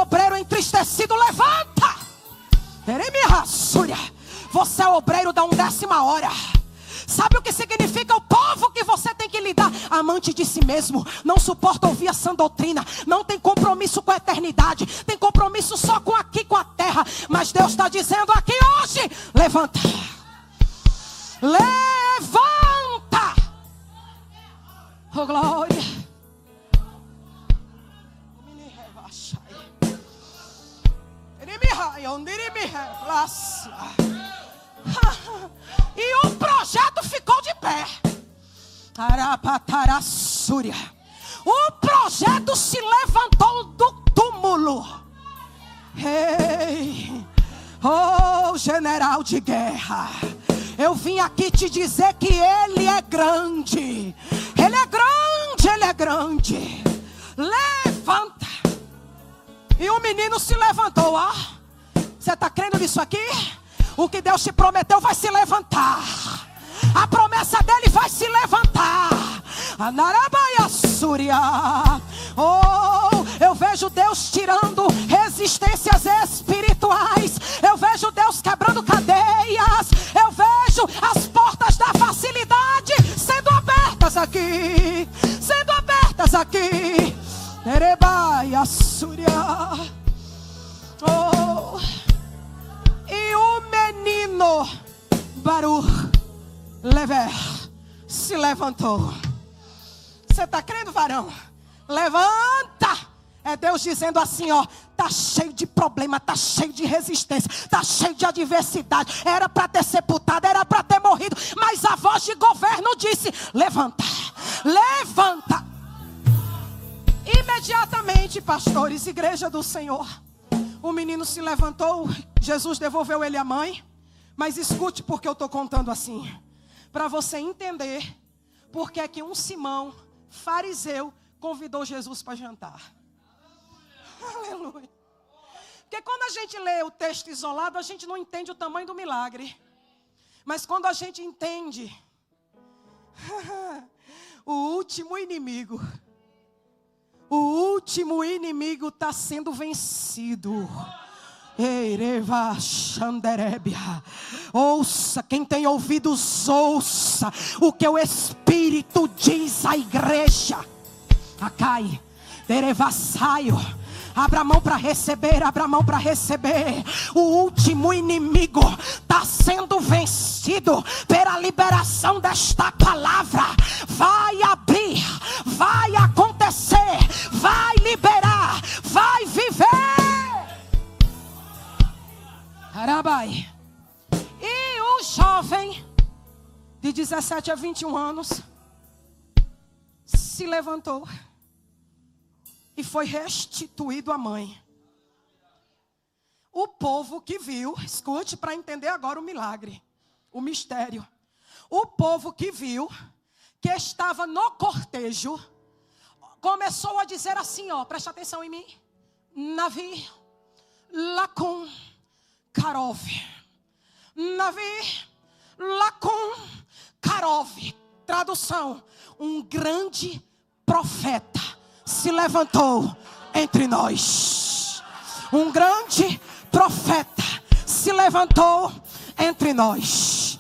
Obreiro entristecido, levanta. Você é obreiro da 1ª hora. Sabe o que significa o povo que você tem que lidar? Amante de si mesmo, não suporta ouvir a sã doutrina, não tem compromisso com a eternidade, tem compromisso só com aqui, com a terra. Mas Deus está dizendo aqui hoje: levanta, levanta. Oh glória. E o projeto ficou de pé. O projeto se levantou do túmulo. Ei, oh general de guerra, eu vim aqui te dizer que Ele é grande. Ele é grande, Ele é grande. Levanta. E o menino se levantou, ó. Você está crendo nisso aqui? O que Deus te prometeu vai se levantar. A promessa dele vai se levantar. Oh, eu vejo Deus tirando resistências espirituais. Eu vejo Deus quebrando cadeias. Eu vejo as portas da facilidade sendo abertas aqui. Sendo abertas aqui. Oh, e o menino Baruch Lever se levantou. Você está crendo, varão? Levanta. É Deus dizendo assim, ó: tá cheio de problema, tá cheio de resistência, tá cheio de adversidade. Era para ter sepultado, era para ter morrido, mas a voz de governo disse: levanta, levanta. Imediatamente, pastores, igreja do Senhor, o menino se levantou. Jesus devolveu ele à mãe. Mas escute porque eu estou contando assim, para você entender porque é que um Simão, fariseu, convidou Jesus para jantar. Aleluia. Porque quando a gente lê o texto isolado, a gente não entende o tamanho do milagre. Mas quando a gente entende o último inimigo está sendo vencido. Ouça, quem tem ouvidos, ouça o que o Espírito diz à igreja. Acai, derevassaio. Abra a mão para receber, abra a mão para receber. O último inimigo está sendo vencido pela liberação desta palavra. Vai abrir, vai acontecer, vai liberar, vai viver. Arabai. E o jovem de 17 a 21 anos se levantou e foi restituído à mãe. O povo que viu, escute para entender agora o milagre, o mistério. O povo que viu, que estava no cortejo, começou a dizer assim, ó, presta atenção em mim. Navi, Lacum, Karov. Navi, Lacum, Karov. Tradução: um grande profeta se levantou entre nós. Um grande profeta se levantou entre nós.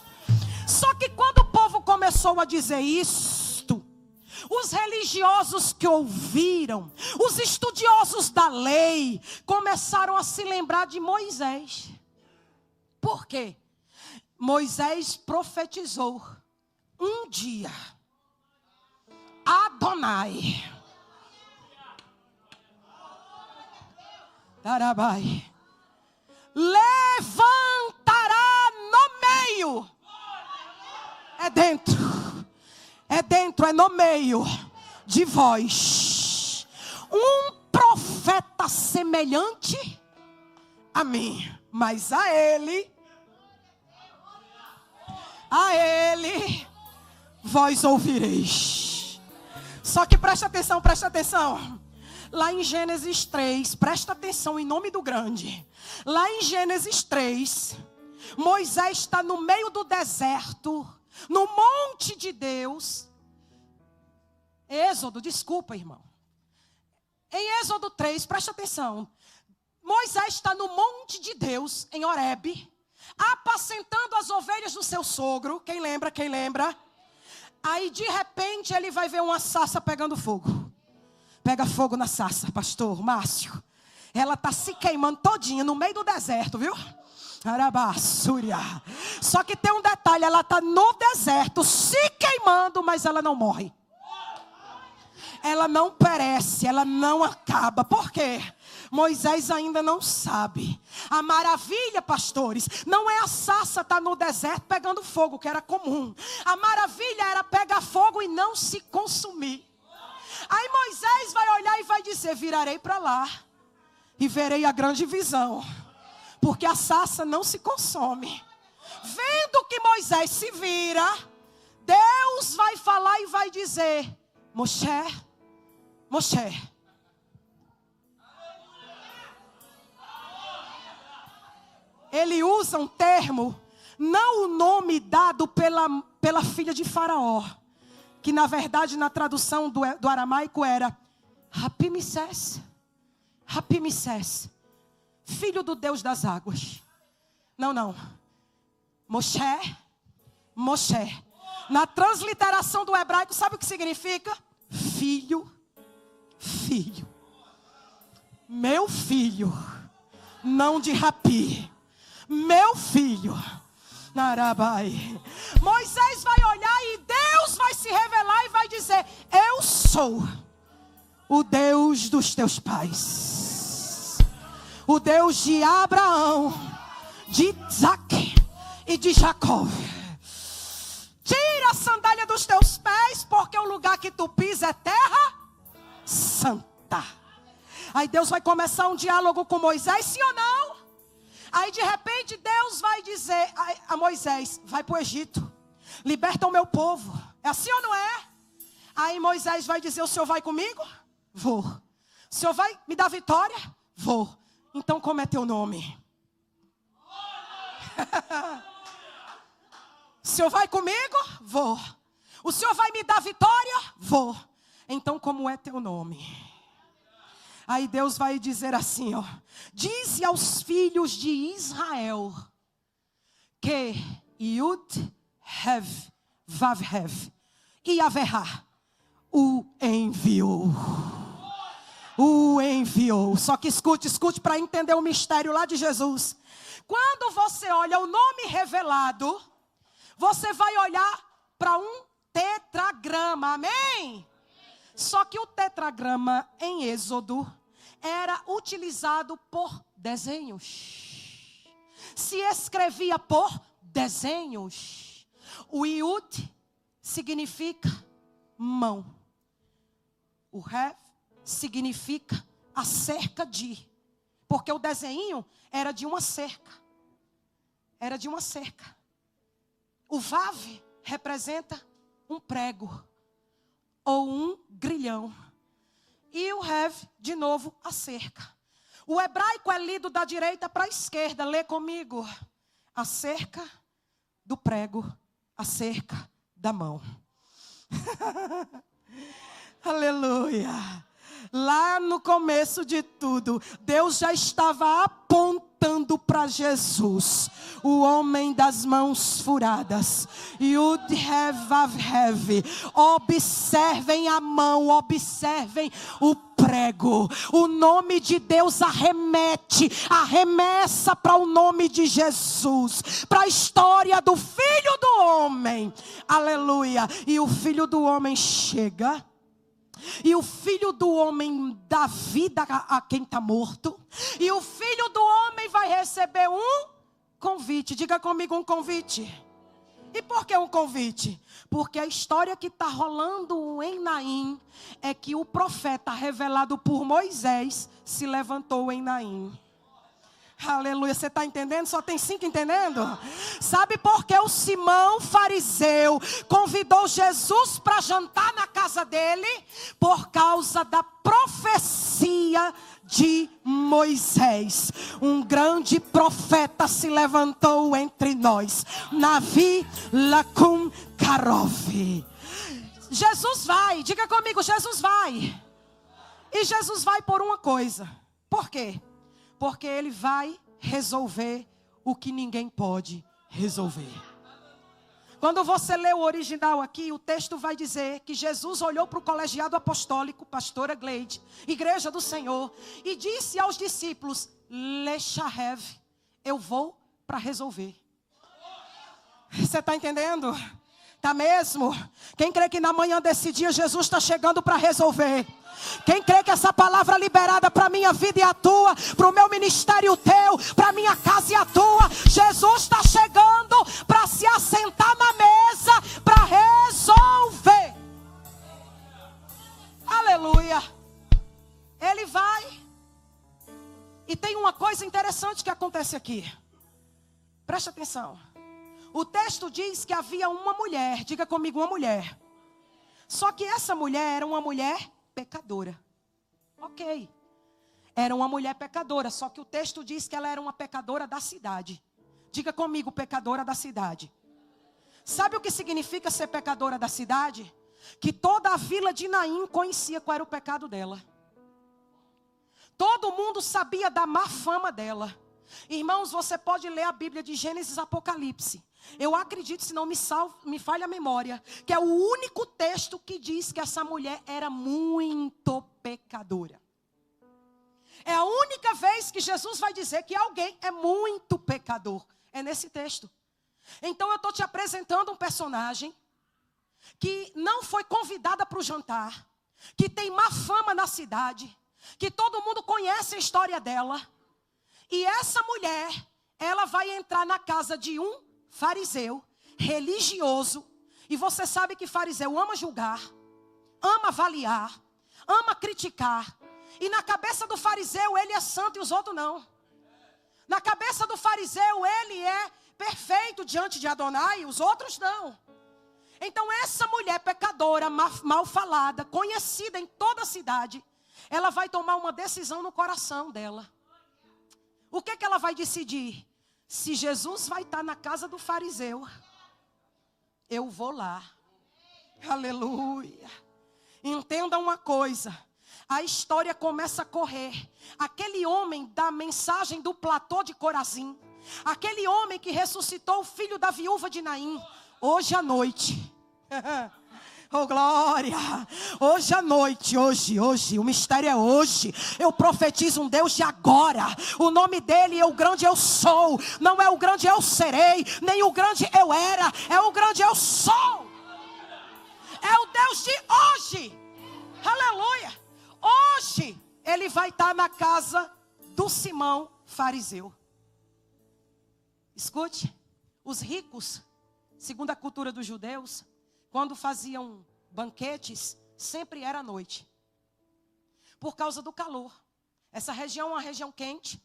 Só que quando o povo começou a dizer isto, os religiosos que ouviram, os estudiosos da lei, começaram a se lembrar de Moisés. Por quê? Moisés profetizou: um dia Adonai Darabai levantará no meio. É dentro, é no meio de vós um profeta semelhante a mim, mas a ele vós ouvireis. Só que presta atenção. Lá em Gênesis 3, presta atenção em nome do grande. Lá em Gênesis 3, Moisés está no meio do deserto, no monte de Deus. Êxodo, desculpa, irmão. Em Êxodo 3, presta atenção. Moisés está no monte de Deus, em Horebe, apacentando as ovelhas do seu sogro. Quem lembra? Aí de repente ele vai ver uma sarça pegando fogo. Pega fogo na sarça, pastor Márcio. Ela está se queimando todinha no meio do deserto, viu? Arabassúria. Só que tem um detalhe, ela está no deserto se queimando, mas ela não morre. Ela não perece, ela não acaba. Por quê? Moisés ainda não sabe. A maravilha, pastores, não é a sarça estar no deserto pegando fogo, que era comum. A maravilha era pegar fogo e não se consumir. Aí Moisés vai olhar e vai dizer: virarei para lá e verei a grande visão, porque a sarça não se consome. Vendo que Moisés se vira, Deus vai falar e vai dizer: Moshe. Ele usa um termo, não o nome dado pela filha de Faraó, que na verdade na tradução do aramaico era Rapimsés, filho do Deus das águas. Não. Moshe. Na transliteração do hebraico, sabe o que significa? Filho. Meu filho, não de Rapi. Meu filho. Narabai. Moisés vai olhar e Deus vai se revelar e vai dizer: eu sou o Deus dos teus pais, o Deus de Abraão, de Isaac e de Jacó. Tira a sandália dos teus pés, porque o lugar que tu pisa é terra santa. Aí Deus vai começar um diálogo com Moisés, sim ou não? Aí de repente Deus vai dizer a Moisés: vai para o Egito, liberta o meu povo. É assim ou não é? Aí Moisés vai dizer: o Senhor vai comigo? Vou. O Senhor vai me dar vitória? Vou. Então como é teu nome? O Senhor vai comigo? Vou. O Senhor vai me dar vitória? Vou. Então como é teu nome? Aí Deus vai dizer assim, ó: dize aos filhos de Israel que Yud, Hev, Vav, Hev, Yaverá o enviou. O enviou. Só que escute para entender o mistério lá de Jesus. Quando você olha o nome revelado, você vai olhar para um tetragrama, amém? Só que o tetragrama em Êxodo era utilizado por desenhos. Se escrevia por desenhos. O Yud significa mão. O Rev significa a cerca de. Porque o desenho era de uma cerca. Era de uma cerca. O Vav representa um prego ou um grilhão. E o Rev, de novo, a cerca. O hebraico é lido da direita para a esquerda. Lê comigo. A cerca do prego, a cerca da mão. Aleluia. Lá no começo de tudo, Deus já estava apontando para Jesus, o homem das mãos furadas. Yud, Hev, Vav, Hev. Observem a mão, observem o prego. O nome de Deus arremessa para o nome de Jesus, para a história do Filho do Homem. Aleluia. E o Filho do Homem chega. E o Filho do Homem dá vida a quem está morto. E o Filho do Homem vai receber um convite. Diga comigo, um convite. E por que um convite? Porque a história que está rolando em Naim é que o profeta revelado por Moisés se levantou em Naim. Aleluia, você está entendendo? Só tem 5 entendendo? Sabe por que o Simão fariseu convidou Jesus para jantar na casa dele? Por causa da profecia de Moisés. Um grande profeta se levantou entre nós. Navi Lakum Karov. Jesus vai, diga comigo, Jesus vai. E Jesus vai por uma coisa. Por quê? Porque ele vai resolver o que ninguém pode resolver. Quando você lê o original aqui, o texto vai dizer que Jesus olhou para o colegiado apostólico, pastora Gleide, igreja do Senhor, e disse aos discípulos, Lecharev, eu vou para resolver. Você está entendendo? Está mesmo? Quem crê que na manhã desse dia Jesus está chegando para resolver? Quem crê que essa palavra liberada para a minha vida e a tua, para o meu ministério e o teu, para a minha casa e a tua, Jesus está chegando para se assentar na mesa, para resolver. Aleluia. Ele vai. E tem uma coisa interessante que acontece aqui. Preste atenção. O texto diz que havia uma mulher, diga comigo, uma mulher. Só que essa mulher era uma mulher pecadora. Ok. Era uma mulher pecadora, só que o texto diz que ela era uma pecadora da cidade. Diga comigo, pecadora da cidade. Sabe o que significa ser pecadora da cidade? Que toda a vila de Naim conhecia qual era o pecado dela. Todo mundo sabia da má fama dela. Irmãos, você pode ler a Bíblia de Gênesis e Apocalipse. Eu acredito, se não me falha a memória, que é o único texto que diz que essa mulher era muito pecadora. É a única vez que Jesus vai dizer que alguém é muito pecador. É nesse texto. Então eu estou te apresentando um personagem que não foi convidada para o jantar, que tem má fama na cidade, que todo mundo conhece a história dela. E essa mulher, ela vai entrar na casa de um fariseu, religioso. E você sabe que fariseu ama julgar, ama avaliar, ama criticar. E na cabeça do fariseu, ele é santo e os outros não. Na cabeça do fariseu, ele é perfeito diante de Adonai e os outros não. Então essa mulher pecadora, mal falada, conhecida em toda a cidade, ela vai tomar uma decisão no coração dela. O que ela vai decidir? Se Jesus vai estar na casa do fariseu, eu vou lá. Aleluia. Entenda uma coisa. A história começa a correr. Aquele homem da mensagem do platô de Corazim, aquele homem que ressuscitou o filho da viúva de Naim, hoje à noite. Oh glória, hoje à noite, hoje, o mistério é hoje. Eu profetizo um Deus de agora. O nome dele é o grande eu sou. Não é o grande eu serei, nem o grande eu era. É o grande eu sou. É o Deus de hoje. Aleluia. Hoje ele vai estar na casa do Simão fariseu. Escute, os ricos, segundo a cultura dos judeus, quando faziam banquetes, sempre era à noite. Por causa do calor. Essa região é uma região quente.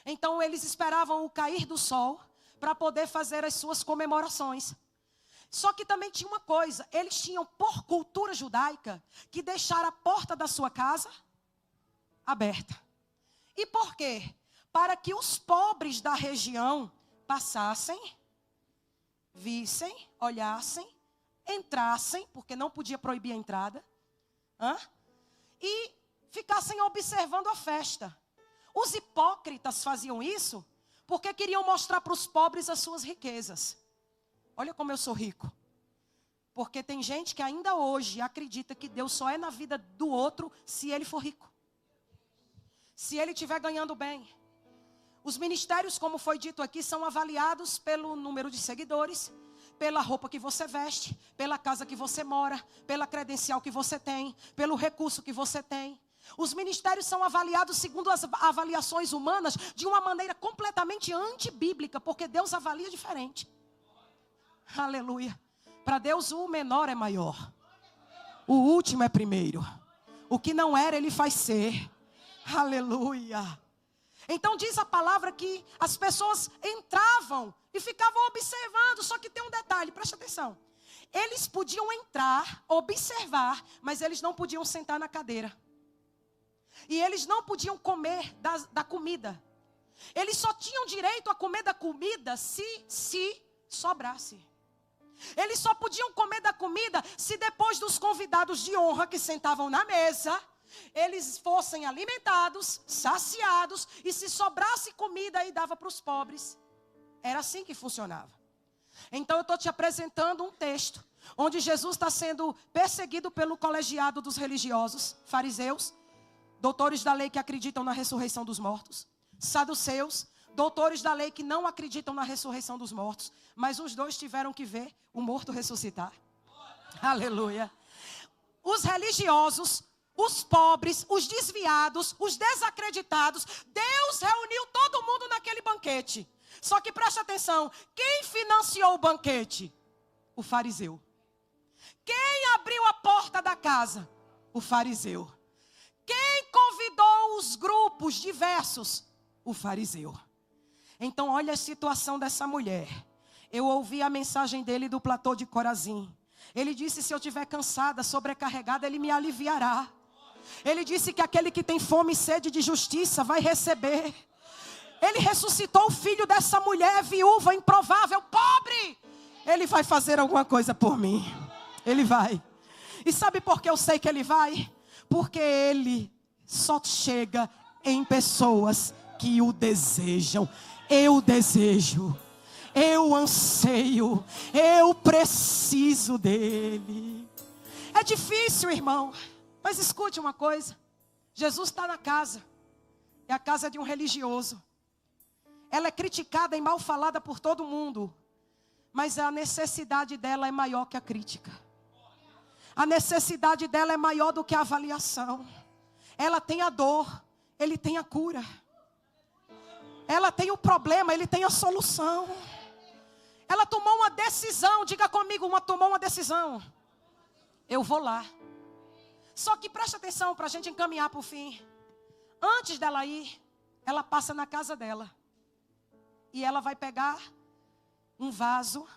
Então eles esperavam o cair do sol para poder fazer as suas comemorações. Só que também tinha uma coisa. Eles tinham, por cultura judaica, que deixar a porta da sua casa aberta. E por quê? Para que os pobres da região passassem, vissem, olhassem, entrassem, porque não podia proibir a entrada, e ficassem observando a festa. Os hipócritas faziam isso porque queriam mostrar para os pobres as suas riquezas. Olha como eu sou rico. Porque tem gente que ainda hoje acredita que Deus só é na vida do outro se ele for rico, se ele estiver ganhando bem. Os ministérios, como foi dito aqui, são avaliados pelo número de seguidores, pela roupa que você veste, pela casa que você mora, pela credencial que você tem, pelo recurso que você tem. Os ministérios são avaliados segundo as avaliações humanas de uma maneira completamente antibíblica, porque Deus avalia diferente. Aleluia. Para Deus o menor é maior, o último é primeiro. O que não era, ele faz ser. Aleluia. Então diz a palavra que as pessoas entravam e ficavam observando. Só que tem um detalhe, preste atenção. Eles podiam entrar, observar, mas eles não podiam sentar na cadeira. E eles não podiam comer da comida. Eles só tinham direito a comer da comida se sobrasse. Eles só podiam comer da comida se depois dos convidados de honra que sentavam na mesa, eles fossem alimentados, saciados, e se sobrasse comida aí dava para os pobres. Era assim que funcionava. Então eu estou te apresentando um texto onde Jesus está sendo perseguido pelo colegiado dos religiosos, fariseus, doutores da lei que acreditam na ressurreição dos mortos, saduceus, doutores da lei que não acreditam na ressurreição dos mortos, mas os dois tiveram que ver o morto ressuscitar. Aleluia. Os religiosos, os pobres, os desviados, os desacreditados, Deus reuniu todo mundo naquele banquete. Só que preste atenção, quem financiou o banquete? O fariseu. Quem abriu a porta da casa? O fariseu. Quem convidou os grupos diversos? O fariseu. Então olha a situação dessa mulher. Eu ouvi a mensagem dele do platô de Corazim. Ele disse: se eu estiver cansada, sobrecarregada, ele me aliviará. Ele disse que aquele que tem fome e sede de justiça vai receber. Ele ressuscitou o filho dessa mulher viúva, improvável, pobre. Ele vai fazer alguma coisa por mim. Ele vai. E sabe por que eu sei que ele vai? Porque ele só chega em pessoas que o desejam. Eu desejo. Eu anseio. Eu preciso dele. É difícil, irmão. Mas escute uma coisa. Jesus está na casa. É a casa de um religioso. Ela é criticada e mal falada por todo mundo. Mas a necessidade dela é maior que a crítica. A necessidade dela é maior do que a avaliação. Ela tem a dor, ele tem a cura. Ela tem o problema, ele tem a solução. Ela tomou uma decisão, diga comigo, tomou uma decisão. Eu vou lá. Só que preste atenção para a gente encaminhar para o fim. Antes dela ir, ela passa na casa dela. E ela vai pegar um vaso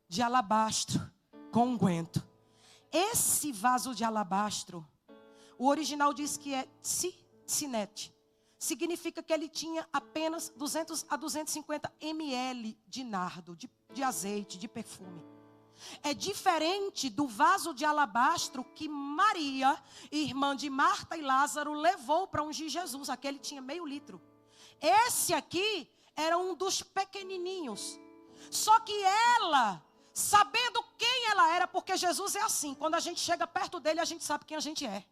de alabastro com unguento. Esse vaso de alabastro, o original diz que é cinete. Significa que ele tinha apenas 200 a 250 ml de nardo, de azeite, de perfume. É diferente do vaso de alabastro que Maria, irmã de Marta e Lázaro, levou para ungir Jesus. Aquele tinha meio litro. Esse aqui era um dos pequenininhos. Só que ela, sabendo quem ela era, porque Jesus é assim, quando a gente chega perto dele, a gente sabe quem a gente é.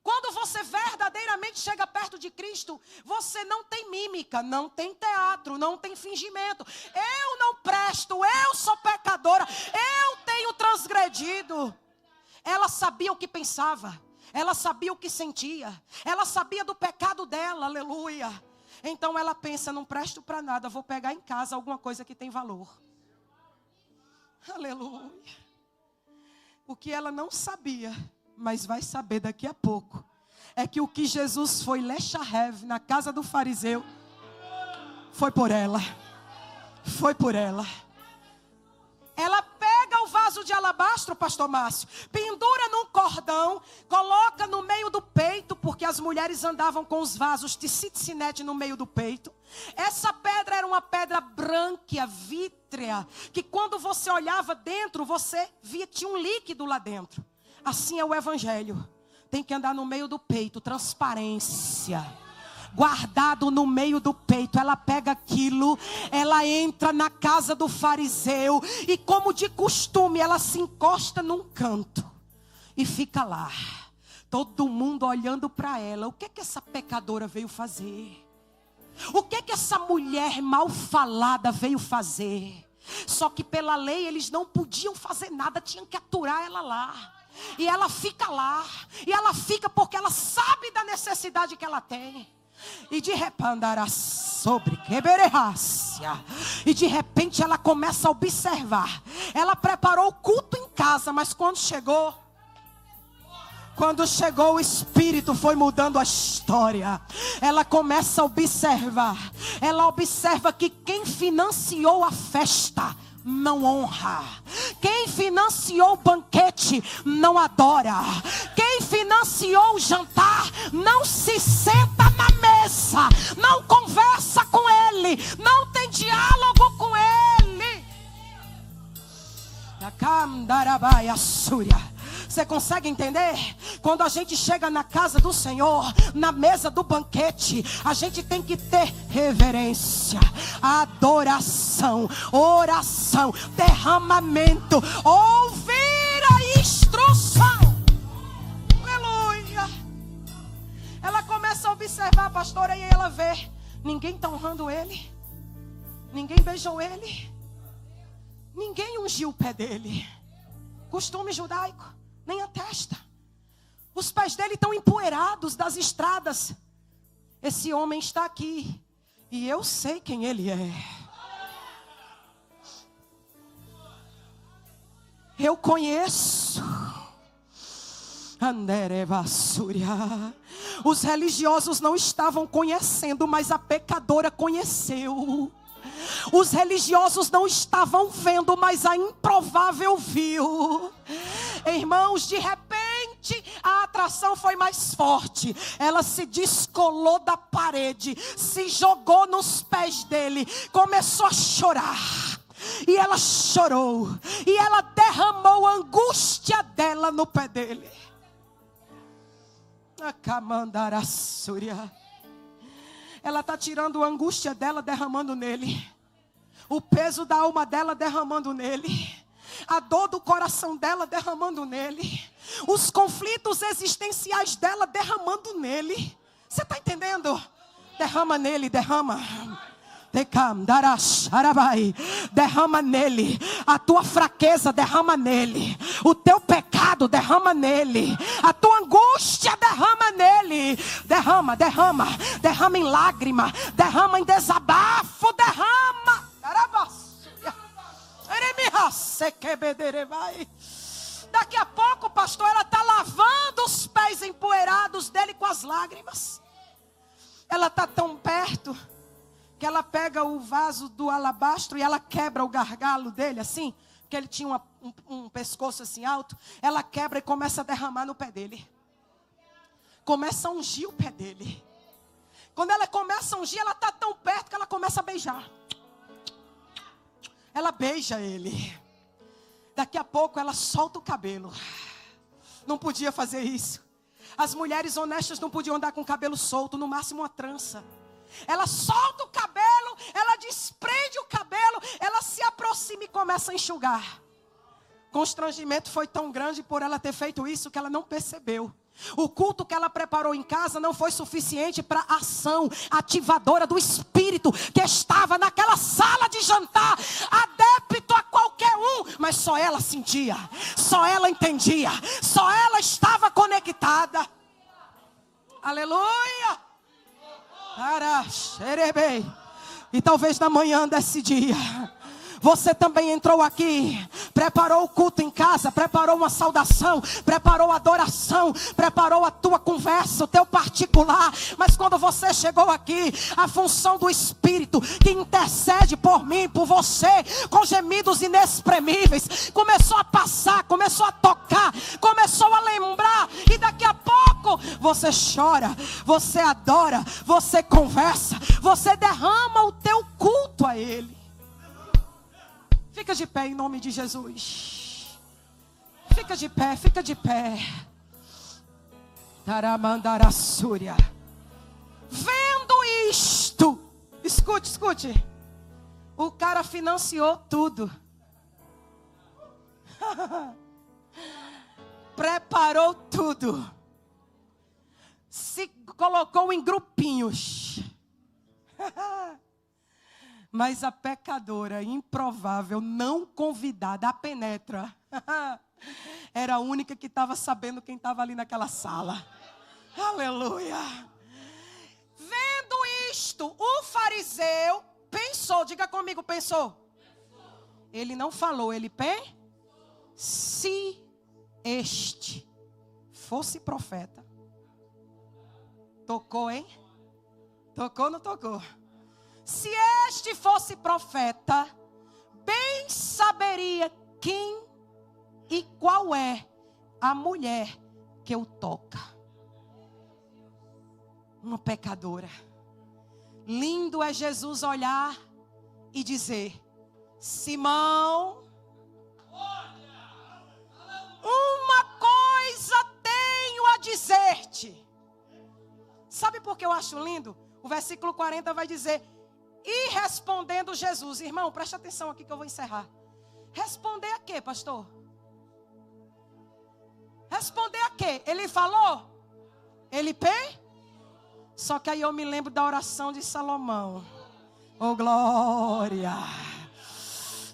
Quando você verdadeiramente chega perto de Cristo, você não tem mímica, não tem teatro, não tem fingimento. Eu não presto, eu sou pecadora, eu tenho transgredido. Ela sabia o que pensava, ela sabia o que sentia, ela sabia do pecado dela, aleluia. Então ela pensa, não presto para nada, vou pegar em casa alguma coisa que tem valor. Aleluia. O que ela não sabia, mas vai saber daqui a pouco, é que o que Jesus foi lecharev na casa do fariseu, foi por ela. Foi por ela. Ela pega o vaso de alabastro, pastor Márcio, pendura num cordão, coloca no meio do peito, porque as mulheres andavam com os vasos de cinete no meio do peito. Essa pedra era uma pedra branca, vítrea, que quando você olhava dentro, você via que tinha um líquido lá dentro. Assim é o evangelho. Tem que andar no meio do peito, transparência. Guardado no meio do peito. Ela pega aquilo, ela entra na casa do fariseu e, como de costume, ela se encosta num canto e fica lá. Todo mundo olhando para ela. O que essa pecadora veio fazer? O que essa mulher mal falada veio fazer? Só que pela lei eles não podiam fazer nada, tinham que aturar ela lá. E ela fica lá. E ela fica porque ela sabe da necessidade que ela tem. E de repente, sobre quebererácia. E de repente ela começa a observar. Ela preparou o culto em casa, mas quando chegou, Quando chegou o Espírito, foi mudando a história. Ela começa a observar. Ela observa que quem financiou a festa não honra. Quem financiou o banquete não adora. Quem financiou o jantar não se senta na mesa, não conversa com ele, não tem diálogo com ele. Você consegue entender? Quando a gente chega na casa do Senhor, na mesa do banquete, a gente tem que ter reverência, adoração, oração, derramamento, ouvir a instrução. Aleluia. Ela começa a observar, pastora, e ela vê: ninguém está honrando ele, ninguém beijou ele, ninguém ungiu o pé dele. Costume judaico, nem a testa. Os pés dele estão empoeirados das estradas. Esse homem está aqui e eu sei quem ele é. Eu conheço. Os religiosos não estavam conhecendo, mas a pecadora conheceu. Os religiosos não estavam vendo, mas a improvável viu. Irmãos, de repente a atração foi mais forte. Ela se descolou da parede, se jogou nos pés dele, começou a chorar. E ela chorou, e ela derramou a angústia dela no pé dele. Ela está tirando a angústia dela, derramando nele. O peso da alma dela, derramando nele. A dor do coração dela, derramando nele. Os conflitos existenciais dela, derramando nele. Você está entendendo? Derrama nele, derrama. Derrama nele. A tua fraqueza, derrama nele. O teu pecado, derrama nele. A tua angústia, derrama nele. Derrama, derrama. Derrama em lágrima. Derrama em desabafo. Derrama. Daqui a pouco, pastor, ela está lavando os pés empoeirados dele com as lágrimas. Ela está tão perto que ela pega o vaso do alabastro e ela quebra o gargalo dele assim, porque ele tinha um pescoço assim alto. Ela quebra e começa a derramar no pé dele. Começa a ungir o pé dele. Quando ela começa a ungir, ela está tão perto que ela começa a beijar. Ela beija ele. Daqui a pouco ela solta o cabelo. Não podia fazer isso. As mulheres honestas não podiam andar com o cabelo solto, no máximo uma trança. Ela solta o cabelo, ela desprende o cabelo, ela se aproxima e começa a enxugar. O constrangimento foi tão grande por ela ter feito isso que ela não percebeu. O culto que ela preparou em casa não foi suficiente para a ação ativadora do Espírito que estava naquela sala de jantar, adepto a qualquer um, mas só ela sentia, só ela entendia, só ela estava conectada. Aleluia! E talvez na manhã desse dia você também entrou aqui, preparou o culto em casa, preparou uma saudação, preparou a adoração, preparou a tua conversa, o teu particular. Mas quando você chegou aqui, a função do Espírito que intercede por mim, por você, com gemidos inexprimíveis, começou a passar, começou a tocar, começou a lembrar. E daqui a pouco você chora, você adora, você conversa, você derrama o teu culto a Ele. Fica de pé em nome de Jesus. Fica de pé, fica de pé. Taramandarassúria. Vendo isto, escute, escute. O cara financiou tudo. Preparou tudo. Se colocou em grupinhos. Mas a pecadora, improvável, não convidada, a penetra, era a única que estava sabendo quem estava ali naquela sala. Aleluia. Vendo isto, o fariseu pensou, diga comigo, pensou. Ele não falou, ele pensou. Se este fosse profeta, tocou, hein? Tocou ou não tocou? Se este fosse profeta, bem saberia quem e qual é a mulher que o toca. Uma pecadora. Lindo é Jesus olhar e dizer: Simão, uma coisa tenho a dizer-te. Sabe por que eu acho lindo? O versículo 40 vai dizer: e respondendo Jesus. Irmão, preste atenção aqui que eu vou encerrar. Responder a quê, pastor? Responder a quê? Ele falou? Ele Só que aí eu me lembro da oração de Salomão. Oh, glória!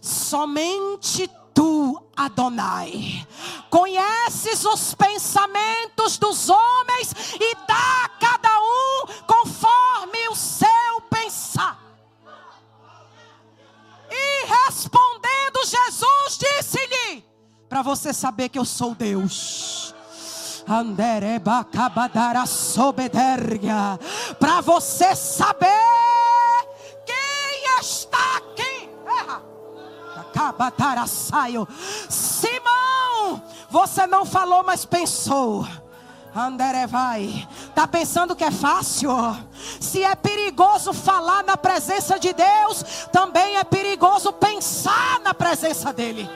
Somente tu, Adonai, conheces os pensamentos dos homens e dá a cada um conforme o seu pensar. E respondendo Jesus, disse-lhe: para você saber que eu sou Deus, para você saber quem está aqui. Simão, você não falou, mas pensou. Está pensando que é fácil? Se é perigoso falar na presença de Deus, também é perigoso pensar na presença dele.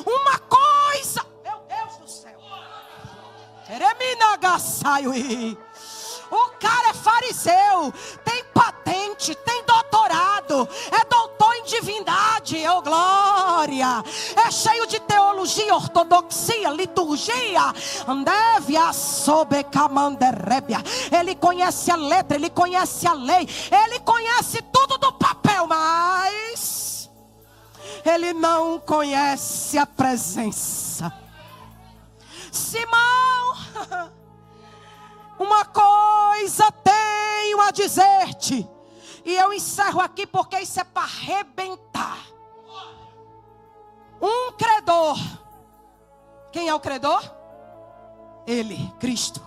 Uma coisa, meu Deus do céu, o cara é fariseu, tem patente, tem doutorado, é doutor em divindade, oh glória, é cheio de teologia, ortodoxia, liturgia, ele conhece a letra, ele conhece a lei, ele conhece tudo do papel, mas ele não conhece a presença. Simão, uma coisa tenho a dizer-te. E eu encerro aqui porque isso é para arrebentar. Um credor. Quem é o credor? Ele, Cristo.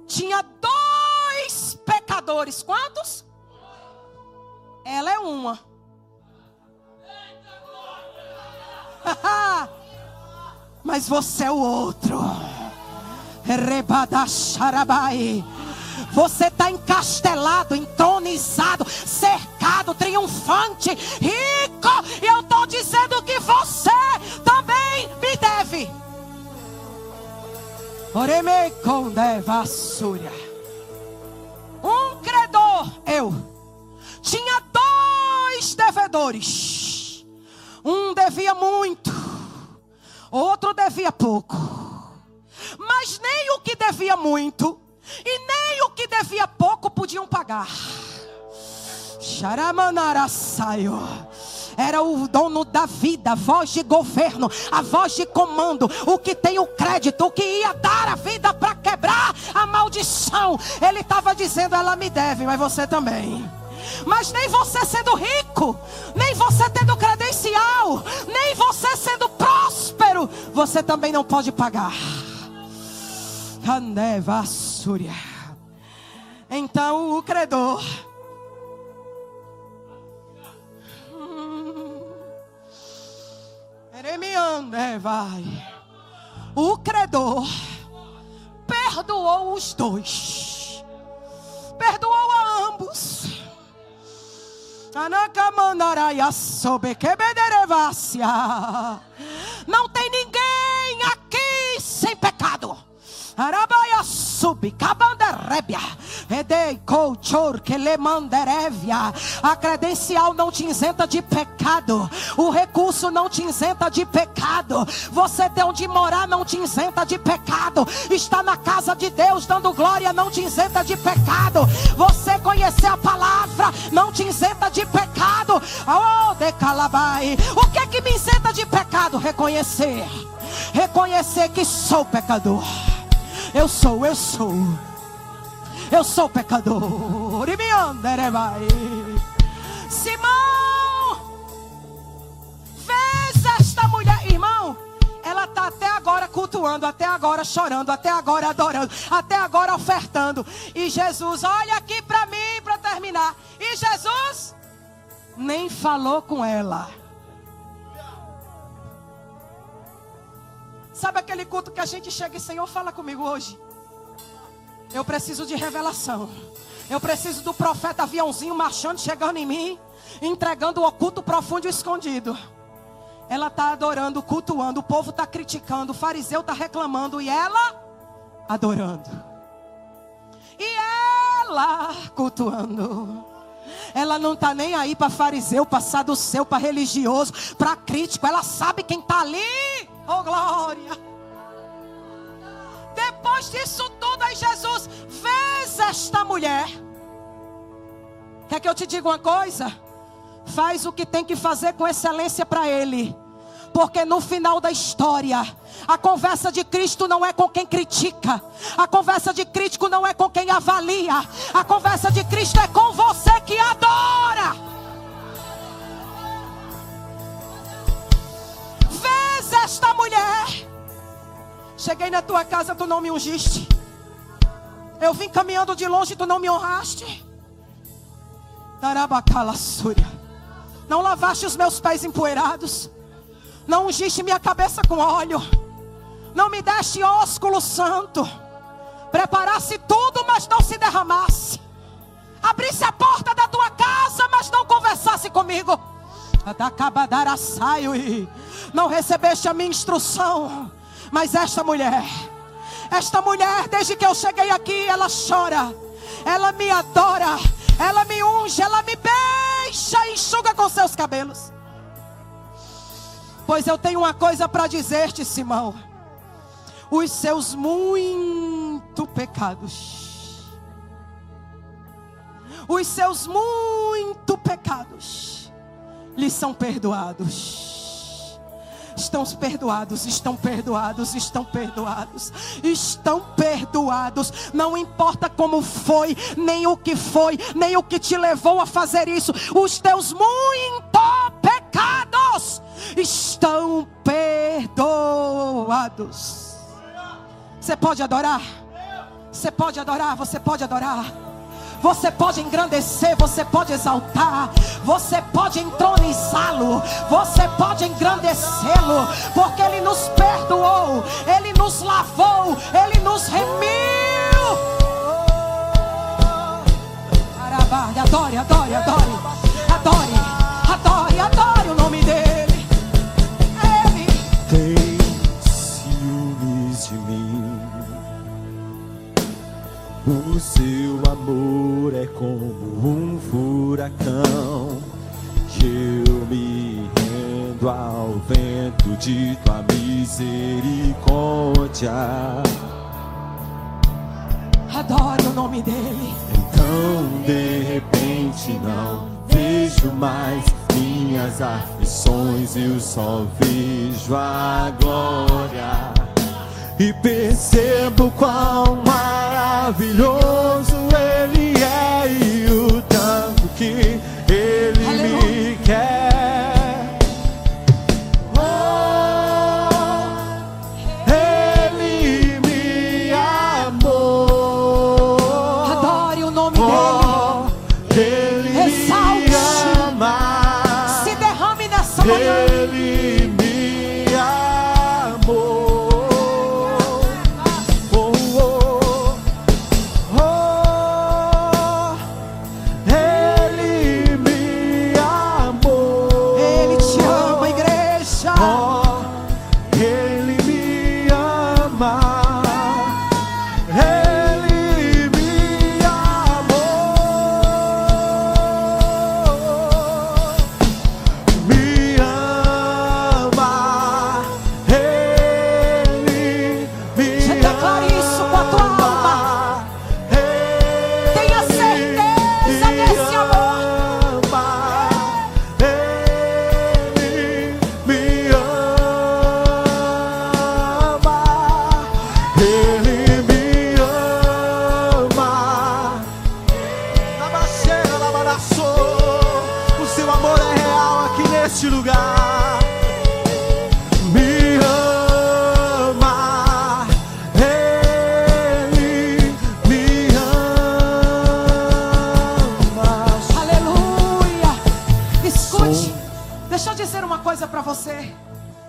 Tinha 2 pecadores. Quantos? Ela é uma. Mas você é o outro. Você está encastelado, entronizado, cercado, triunfante, rico. E eu estou dizendo que você também me deve. Um credor, eu, tinha 2 devedores. Um devia muito, outro devia pouco. Mas nem o que devia muito e nem o que devia pouco podiam pagar. Era o dono da vida, a voz de governo, a voz de comando, o que tem o crédito, o que ia dar a vida para quebrar a maldição. Ele estava dizendo: ela me deve, mas você também. Mas nem você sendo rico, nem você tendo credencial, nem você sendo próspero, você também não pode pagar. Então o credor o credor perdoou os 2. Perdoou a ambos. Não tem ninguém aqui sem pecado. Arabaia sub, cabanderébia, edei couchor que le manderevia. A credencial não te isenta de pecado. O recurso não te isenta de pecado. Você ter onde morar não te isenta de pecado. Está na casa de Deus dando glória não te isenta de pecado. Você conhecer a palavra não te isenta de pecado. Oh, decalabai. O que é que me isenta de pecado? Reconhecer que sou pecador. Eu sou pecador. E me anderei. Simão, vê cultuando, até agora chorando, até agora adorando, até agora ofertando. E Jesus, olha aqui para mim para terminar. E Jesus nem falou com ela. Sabe aquele culto que a gente chega e Senhor, fala comigo hoje. Eu preciso de revelação. Eu preciso do profeta aviãozinho marchando, chegando em mim, entregando o oculto, profundo e escondido. Ela está adorando, cultuando, o povo está criticando, o fariseu está reclamando e ela adorando. E ela cultuando. Ela não está nem aí para fariseu, para saduceu, para religioso, para crítico. Ela sabe quem está ali. Oh glória. Depois disso tudo, aí Jesus, vês esta mulher. Quer que eu te diga uma coisa? Faz o que tem que fazer com excelência para Ele. Porque no final da história, a conversa de Cristo não é com quem critica. A conversa de Cristo não é com quem avalia. A conversa de Cristo é com você que adora. Vês esta mulher. Cheguei na tua casa, tu não me ungiste. Eu vim caminhando de longe, tu não me honraste. Não lavaste os meus pés empoeirados. Não ungiste minha cabeça com óleo. Não me deste ósculo santo. Preparasse tudo, mas não se derramasse. Abrisse a porta da tua casa, mas não conversasse comigo. Não recebeste a minha instrução. Mas esta mulher, desde que eu cheguei aqui, ela chora. Ela me adora. Ela me unge, ela me beija e enxuga com seus cabelos. Pois eu tenho uma coisa para dizer-te, Simão. Os seus muito pecados. Os seus muito pecados lhes são perdoados. Estão perdoados, estão perdoados, estão perdoados, estão perdoados. Não importa como foi, nem o que foi, nem o que te levou a fazer isso. Os teus muito pecados estão perdoados. Você pode adorar? Você pode adorar, você pode adorar. Você pode engrandecer, você pode exaltar, você pode entronizá-lo, você pode engrandecê-lo, porque Ele nos perdoou, Ele nos lavou, Ele nos remiu. Adore, adore, adore, adore, adore, adore o nome dEle. Ele tem ciúmes de mim. O seu amor é como um furacão, que eu me rendo ao vento de tua misericórdia. adore o nome dEle. Então de repente não vejo mais minhas aflições, eu só vejo a glória. E percebo quão maravilhoso Ele é e o tanto que Ele me quer. Oh, Ele me amou. Adore o nome dEle. Ele me ama. Se derrame nessa manhã. Ele me amou. Ele me amou.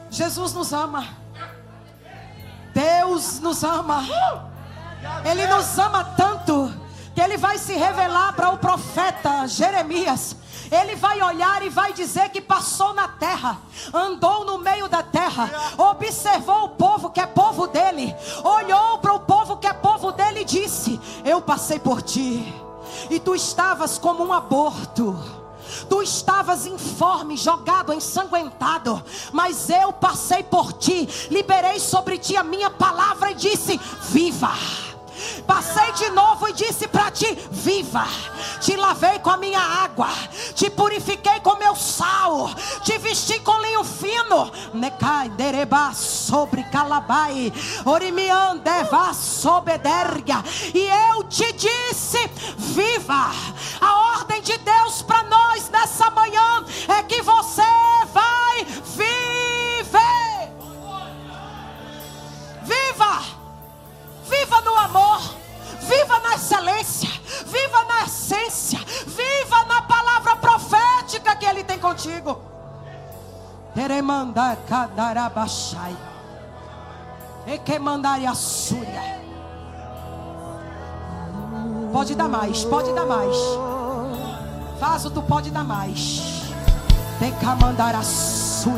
Jesus nos ama. Deus nos ama. Ele nos ama tanto que Ele vai se revelar para o profeta Jeremias. Ele vai olhar e vai dizer que passou na terra, andou no meio da terra, observou o povo que é povo dele, olhou para o povo que é povo dele e disse: eu passei por ti, e tu estavas como um aborto. Tu estavas informe, jogado, ensanguentado, mas eu passei por ti, liberei sobre ti a minha palavra e disse: viva. Passei de novo e disse para ti: viva. Te lavei com a minha água, te purifiquei com meu sal, te vesti com linho fino. Necai dereba sobre calabai, orimiandeva sobederga. E eu te disse: viva. A ordem de Deus para nós nessa manhã é que você vai viver. Viva. Viva no amor, viva na excelência, viva na essência, viva na palavra profética que Ele tem contigo. Teremanda kadarabashai, ekemandaria súria. Pode dar mais, pode dar mais. Vaso, tu pode dar mais. Tekamandara súria.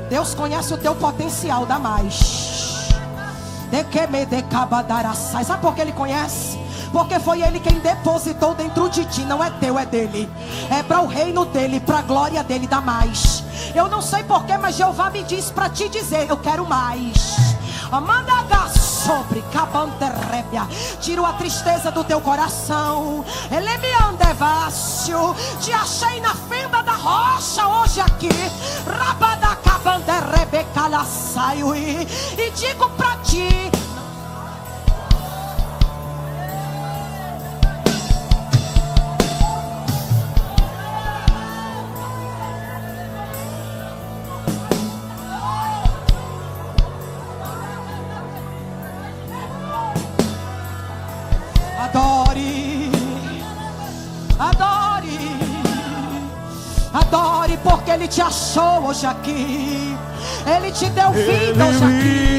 Deus conhece o teu potencial, dá mais. Sabe por que Ele conhece? Porque foi Ele quem depositou dentro de ti. Não é teu, é dele. É para o reino dele, para a glória dele. Dá mais. Eu não sei porquê, mas Jeová me diz para te dizer: eu quero mais. Amanda sobre cabanterébia. Tiro a tristeza do teu coração. Ele me andevácio. Te achei na fenda da rocha hoje aqui. Rabada cabanterebe calhaçaio. E digo para ti: adore, adore, adore, porque Ele te achou hoje aqui. Ele te deu vida hoje aqui.